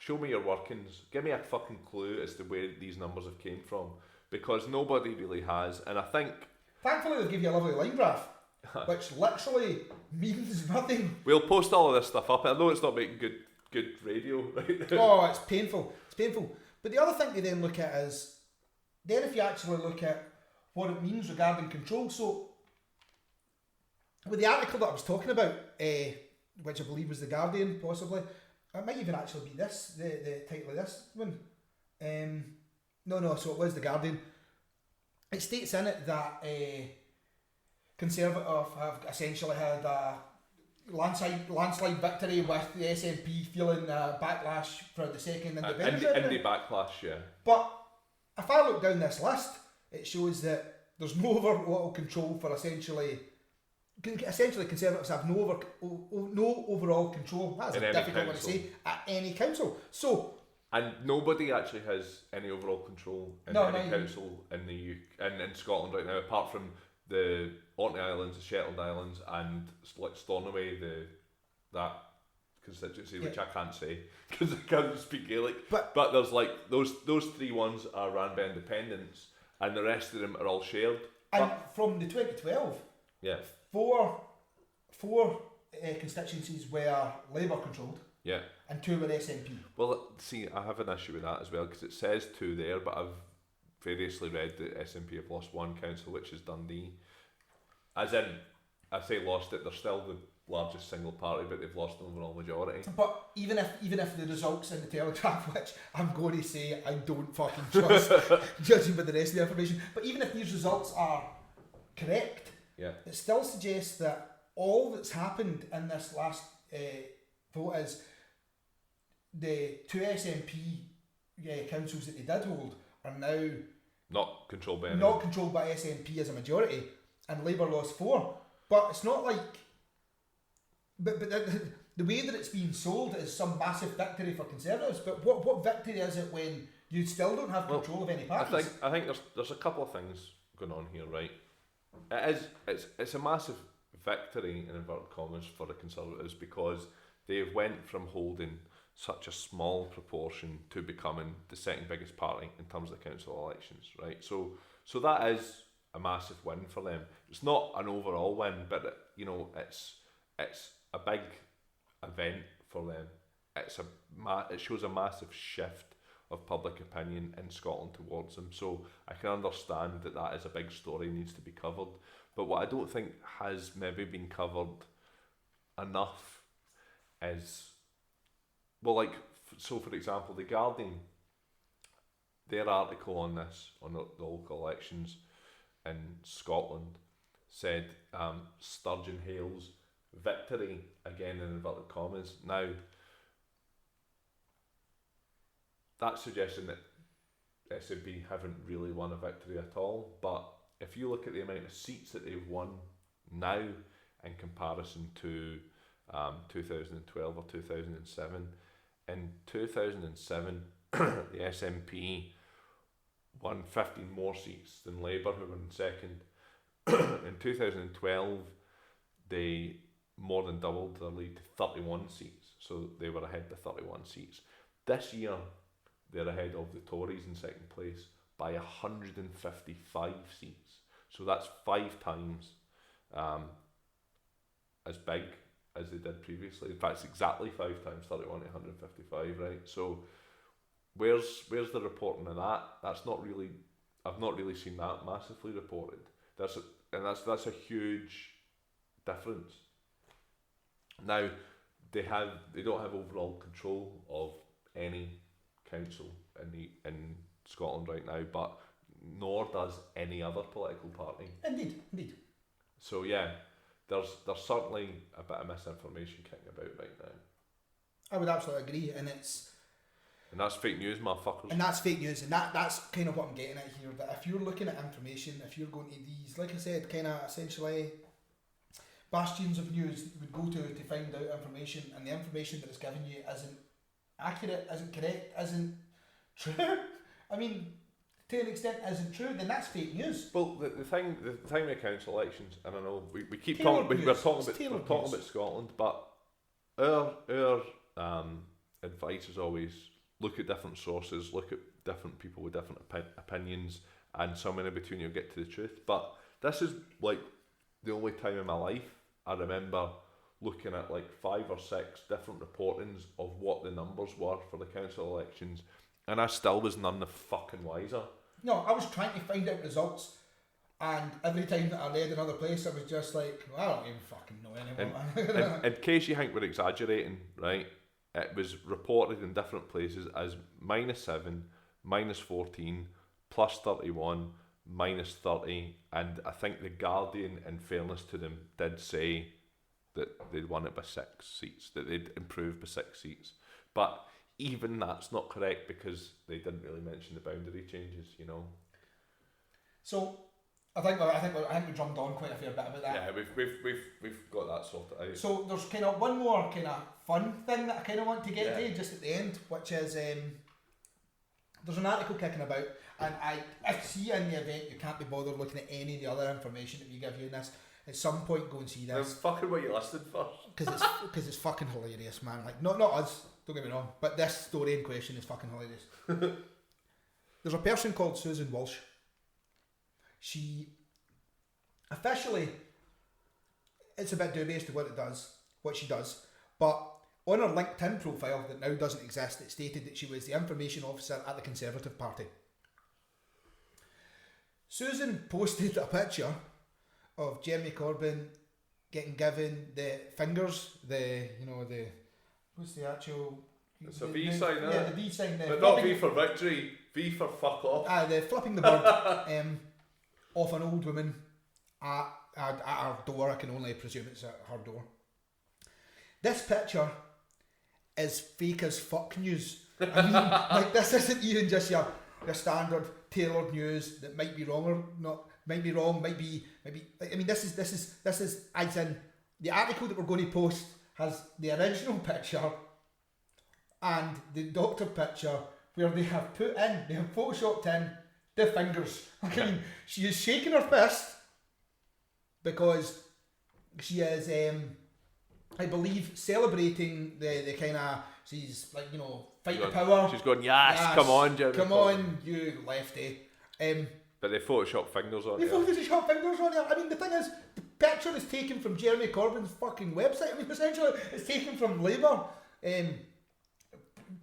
show me your workings. Give me a fucking clue as to where these numbers have came from, because nobody really has. And I think, thankfully, they'll give you a lovely line graph, which literally means nothing. We'll post all of this stuff up. I know it's not making good radio right now. Oh, it's painful. It's painful. But the other thing to then look at is, then if you actually look at what it means regarding control. So, with the article that I was talking about, which I believe was The Guardian, possibly, it might even actually be this, the title of this one. So it was The Guardian. It states in it that Conservative have essentially had a landslide victory, with the SNP feeling backlash for the second independence. Indie backlash, yeah. But if I look down this list, it shows that there's no overall control for essentially Conservatives have no overall control. That's a difficult one to say, at any council. So, and nobody actually has any overall control in any council in the UK, in Scotland right now, apart from the Orkney Islands, the Shetland Islands, and like Stornoway, that constituency, which I can't say because I can't speak Gaelic. But there's like those 3 ones are ran by independents, and the rest of them are all shared. And from the 2012, four constituencies were Labour controlled. Yeah. And 2 were SNP. Well, see, I have an issue with that as well, because it says 2 there, but I've variously read that SNP have lost 1 council, which is Dundee. As in, I say lost it, they're still the largest single party, but they've lost an overall majority. But even if the results in the Telegraph, which I'm going to say I don't fucking trust, judging by the rest of the information, but even if these results are correct, it still suggests that all that's happened in this last vote is the 2 SNP councils that they did hold are now not controlled by SNP as a majority, and Labour lost 4. But it's not like, but the way that it's being sold is some massive victory for Conservatives. But what victory is it when you still don't have control of any parties? I think there's a couple of things going on here, right? It's a massive victory in inverted commas for the Conservatives, because they went from holding such a small proportion to becoming the second biggest party in terms of the council elections, right? So that is a massive win for them. It's not an overall win, but it's a big event for them. It shows a massive shift of public opinion in Scotland towards them. So I can understand that is a big story, needs to be covered. But what I don't think has maybe been covered enough is, for example, The Guardian, their article on this, on the local elections in Scotland, said Sturgeon hails victory, again in inverted commas. Now, that's suggesting that SNP haven't really won a victory at all. But if you look at the amount of seats that they've won now in comparison to 2012 or 2007, in 2007 the SNP won 15 more seats than Labour, who were in second. In 2012 they more than doubled their lead to 31 seats, so they were ahead by 31 seats. This year they're ahead of the Tories in second place by 155 seats, so that's 5 times as big as they did previously. In fact, it's exactly 5 times 31 to 155, right? So where's the reporting of that? That's not really, I've not really seen that massively reported. That's a huge difference. Now they don't have overall control of any council in Scotland right now, but nor does any other political party. Indeed. So yeah, there's certainly a bit of misinformation kicking about right now. I would absolutely agree, and that's fake news, motherfuckers. And that's fake news, and that's kind of what I'm getting at here. That if you're looking at information, if you're going to these, like I said, kind of essentially bastions of news that you would go to find out information, and the information that is given you isn't accurate, isn't correct, isn't true. I mean, to an extent, isn't true, then that's fake news. Well, the thing with council elections, and I know we keep Tailored talking, news. we're talking about Scotland, but our advice is always look at different sources, look at different people with different opinions, and somewhere in between you'll get to the truth. But this is like the only time in my life I remember looking at like 5 or 6 different reportings of what the numbers were for the council elections, and I still was none the fucking wiser. No, I was trying to find out results, and every time that I read another place, I was just like, well, I don't even fucking know anymore. In case you think we're exaggerating, right? It was reported in different places as -7, -14, +31, -30, and I think the Guardian, in fairness to them, did say that they'd won it by 6 seats, that they'd improved by 6 seats. But even that's not correct because they didn't really mention the boundary changes, you know. So I think we drummed on quite a fair bit about that. Yeah, we've got that sorted out. So there's kind of one more kind of fun thing that I kind of want to get to just at the end, which is there's an article kicking about, and I see in the event you can't be bothered looking at any of the other information that we give you in this. At some point, go and see this. That's fucking what you listed first. Because it's fucking hilarious, man. Like not us, don't get me wrong, but this story in question is fucking hilarious. There's a person called Susan Walsh. She officially, it's a bit dubious to what she does, but on her LinkedIn profile that now doesn't exist, it stated that she was the information officer at the Conservative Party. Susan posted a picture of Jeremy Corbyn getting given the fingers, what's the actual... It's a V sign, yeah, the V sign. But not V for victory, V for fuck off. The flipping the bird off an old woman at her door. I can only presume it's at her door. This picture is fake as fuck news. I mean, like this isn't even just your standard tailored news that might be wrong or not. Might be wrong. Might be. I mean, this is as in the article that we're going to post has the original picture and the doctor picture where they have photoshopped in the fingers. I mean, she is shaking her fist because she is, I believe, celebrating the kind of, she's like, fight the power. She's going, yes, come on, Jeremy. Come on, you lefty. But they photoshopped fingers on it. They photoshopped fingers on it. I mean, the thing is, the picture is taken from Jeremy Corbyn's fucking website. I mean, essentially, it's taken from Labour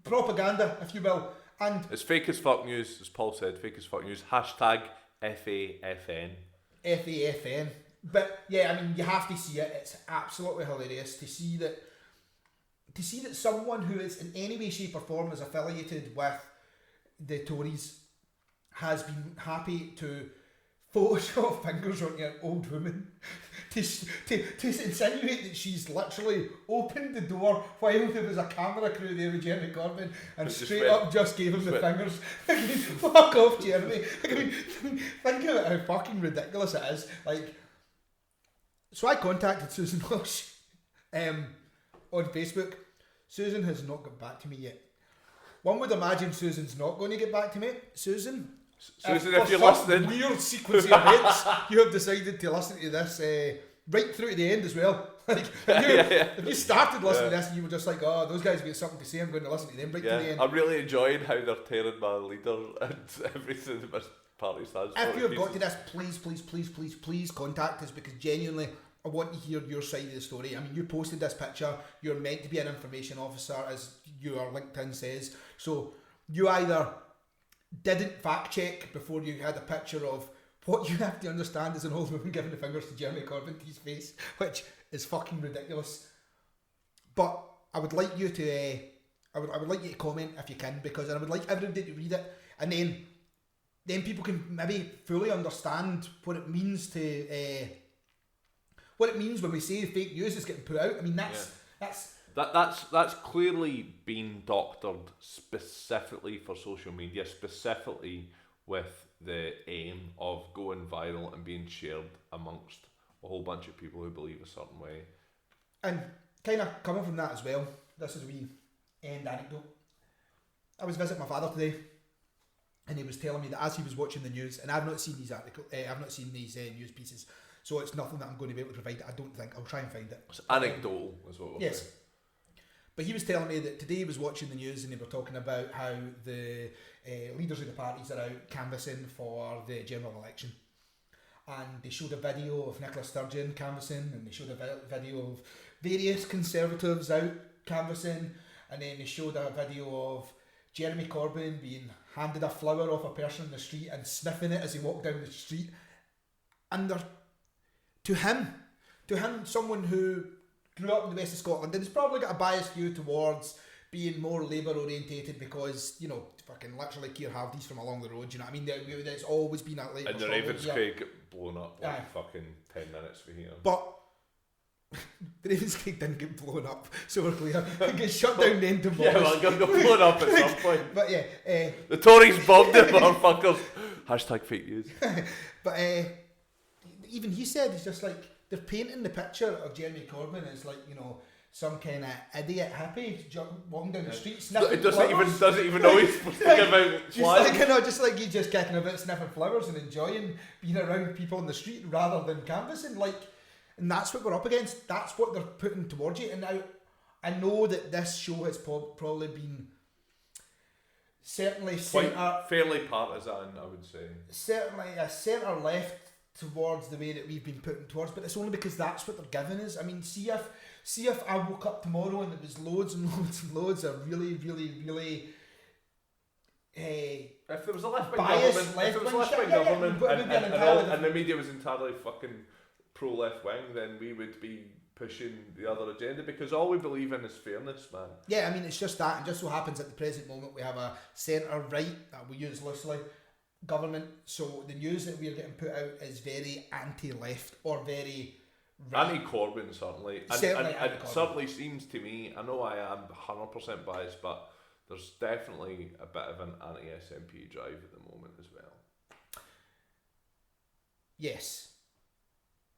propaganda, if you will. And it's fake as fuck news, as Paul said, fake as fuck news. #FAFN. FAFN. But yeah, I mean, you have to see it. It's absolutely hilarious to see that someone who is in any way, shape or form is affiliated with the Tories has been happy to Photoshop fingers on an old woman to insinuate that she's literally opened the door while there was a camera crew there with Jeremy Corbyn and straight up just gave him the fingers. I mean, fuck off, Jeremy. I mean, think about how fucking ridiculous it is. Like, so I contacted Susan Walsh on Facebook. Susan has not got back to me yet. One would imagine Susan's not going to get back to me. Susan, if you're listening, weird sequence of events, you have decided to listen to this right through to the end as well. Like, if you started listening to this and you were just like, oh, those guys have got something to say, I'm going to listen to them right to the end. I'm really enjoying how they're tearing my leader and everything that my party stands for. If you have got to this, please contact us, because genuinely I want to hear your side of the story. I mean, you posted this picture, you're meant to be an information officer, as your LinkedIn says, so you either didn't fact check before you had a picture of what you have to understand as an old woman giving the fingers to Jeremy Corbyn to his face, which is fucking ridiculous. But I would like you to I would like you to comment if you can, because I would like everybody to read it, and then people can maybe fully understand what it means to what it means when we say fake news is getting put out. I mean, that's clearly been doctored specifically for social media, specifically with the aim of going viral and being shared amongst a whole bunch of people who believe a certain way. And kind of coming from that as well, this is a wee end anecdote. I was visiting my father today, and he was telling me that as he was watching the news, and I've not seen these articles, I've not seen these news pieces, so it's nothing that I'm going to be able to provide. I don't think. I'll try and find it. It's anecdotal, is what we're saying. But he was telling me that today he was watching the news and they were talking about how the leaders of the parties are out canvassing for the general election. And they showed a video of Nicola Sturgeon canvassing, and they showed a video of various Conservatives out canvassing, and then they showed a video of Jeremy Corbyn being handed a flower off a person in the street and sniffing it as he walked down the street. And to him, someone who grew up in the west of Scotland and has probably got a biased view towards being more Labour orientated, because, you know, fucking literally Keir Hardie's from along the road, you know what I mean? There's always been that Labour. And the Ravenscraig get blown up like fucking 10 minutes for here. But the Ravenscraig didn't get blown up, so we're clear. It gets shut down then demolished. Yeah, well, it got blown up at some point. But yeah. The Tories bombed it, motherfuckers. Hashtag fake news. But even he said, he's just like, they're painting the picture of Jeremy Corbyn as like, you know, some kind of idiot hippie walking down the street sniffing It doesn't flowers. even know he's supposed to give out flags. Just like he's just kicking about sniffing flowers and enjoying being around people on the street rather than canvassing. Like, and that's what we're up against. That's what they're putting towards you. And now I know that this show has probably been certainly fairly partisan, I would say. Certainly a centre left towards the way that we've been putting towards, but it's only because that's what they're giving us. I mean, see if I woke up tomorrow and there was loads and loads and loads of really if there was a left-wing government, and the media was entirely fucking pro-left wing, then we would be pushing the other agenda, because all we believe in is fairness, man. Yeah, I mean, it's just that, and just so happens at the present moment we have a centre-right, that we use loosely, government, so the news that we're getting put out is very anti-left or very right. Anti-Corbyn, certainly. And it certainly seems to me, I know I am 100% biased, but there's definitely a bit of an anti-SNP drive at the moment as well. Yes.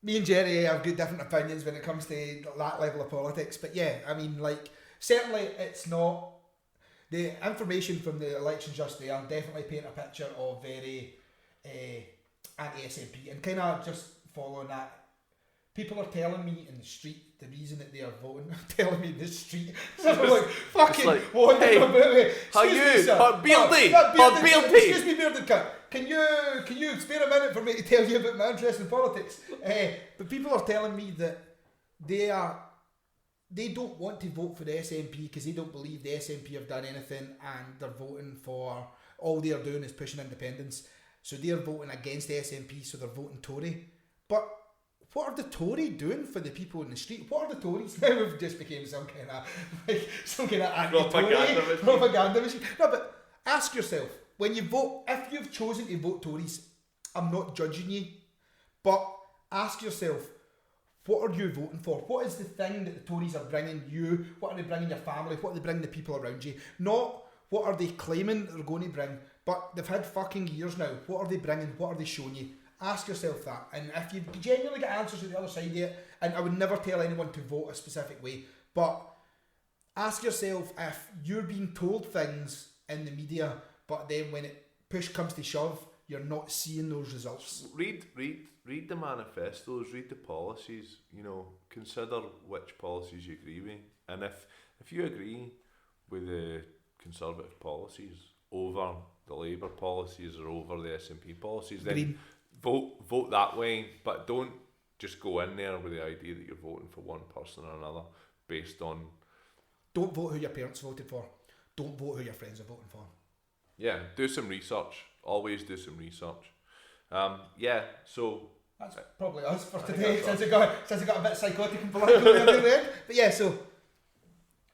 Me and Jerry have got different opinions when it comes to that level of politics, but yeah, I mean, like, certainly it's not. The information from the election just there definitely paint a picture of very anti-SNP, and kind of just following that. People are telling me in the street the reason that they are voting. Telling me in the street, so I'm like fucking wondering about me. How you, Beardy? Excuse me, bearded cunt. Can you spare a minute for me to tell you about my interest in politics? But people are telling me that they don't want to vote for the SNP because they don't believe the SNP have done anything, and they're voting for, all they're doing is pushing independence. So they're voting against the SNP, so they're voting Tory. But what are the Tory doing for the people in the street? What are the Tories? Now we've just became some kind of anti-Tory propaganda machine. No, but ask yourself, when you vote, if you've chosen to vote Tories, I'm not judging you, but ask yourself, what are you voting for? What is the thing that the Tories are bringing you? What are they bringing your family? What are they bringing the people around you? Not what are they claiming they're going to bring, but they've had fucking years now. What are they bringing? What are they showing you? Ask yourself that. And if you genuinely get answers to the other side of it, and I would never tell anyone to vote a specific way, but ask yourself if you're being told things in the media, but then when push comes to shove, you're not seeing those results. Read the manifestos, read the policies, consider which policies you agree with. And if you agree with the Conservative policies over the Labour policies or over the SNP policies, then vote that way, but don't just go in there with the idea that you're voting for one person or another based on... Don't vote who your parents voted for. Don't vote who your friends are voting for. Yeah, do some research. Always do some research. So... That's probably us for today, since it got a bit psychotic and political there at the end. But yeah, so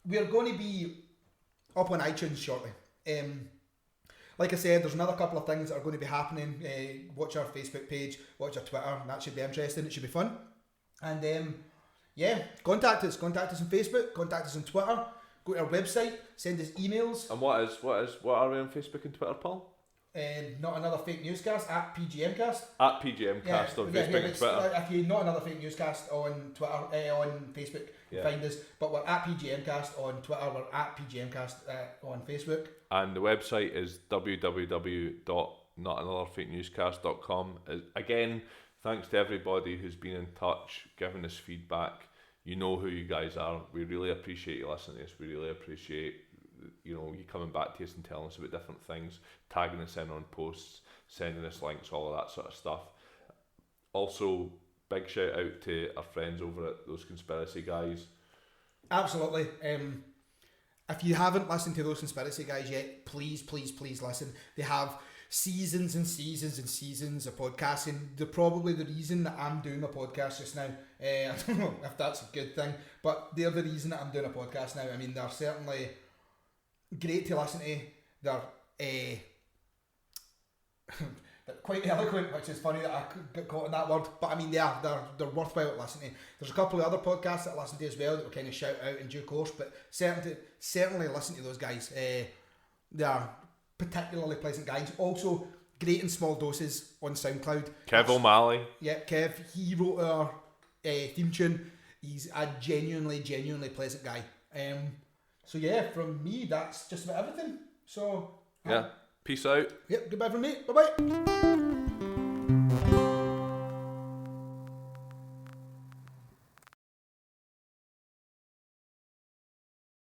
we're going to be up on iTunes shortly. Like I said, there's another couple of things that are going to be happening. Watch our Facebook page, watch our Twitter. That should be interesting. It should be fun. And contact us. Contact us on Facebook. Contact us on Twitter. Go to our website. Send us emails. And what are we on Facebook and Twitter, Paul? Not Another Fake Newscast at PGMcast. At PGMcast on Facebook and Twitter. If you Not Another Fake Newscast on Twitter, on Facebook, find us. But we're at PGMcast on Twitter. We're at PGMcast on Facebook. And the website is www.notanotherfakenewscast.com. Again, thanks to everybody who's been in touch, giving us feedback. You know who you guys are. We really appreciate you listening to us. We really appreciate you coming back to us and telling us about different things, tagging us in on posts, sending us links, all of that sort of stuff. Also, big shout out to our friends over at Those Conspiracy Guys. Absolutely. If you haven't listened to Those Conspiracy Guys yet, please listen. They have seasons and seasons and seasons of podcasting. They're probably the reason that I'm doing a podcast just now. I don't know if that's a good thing, but they're the reason that I'm doing a podcast now. I mean, they're certainly great to listen to. They're quite eloquent, which is funny that I got caught in that word, but I mean they're worthwhile to listen to. There's a couple of other podcasts that I listen to as well that we'll kind of shout out in due course, but certainly listen to those guys. They are particularly pleasant guys. Also great in small doses on SoundCloud. Kev O'Malley. Yeah, Kev, he wrote our theme tune. He's a genuinely pleasant guy. So yeah, from me, that's just about everything. So peace out. Yep, goodbye from me. Bye bye.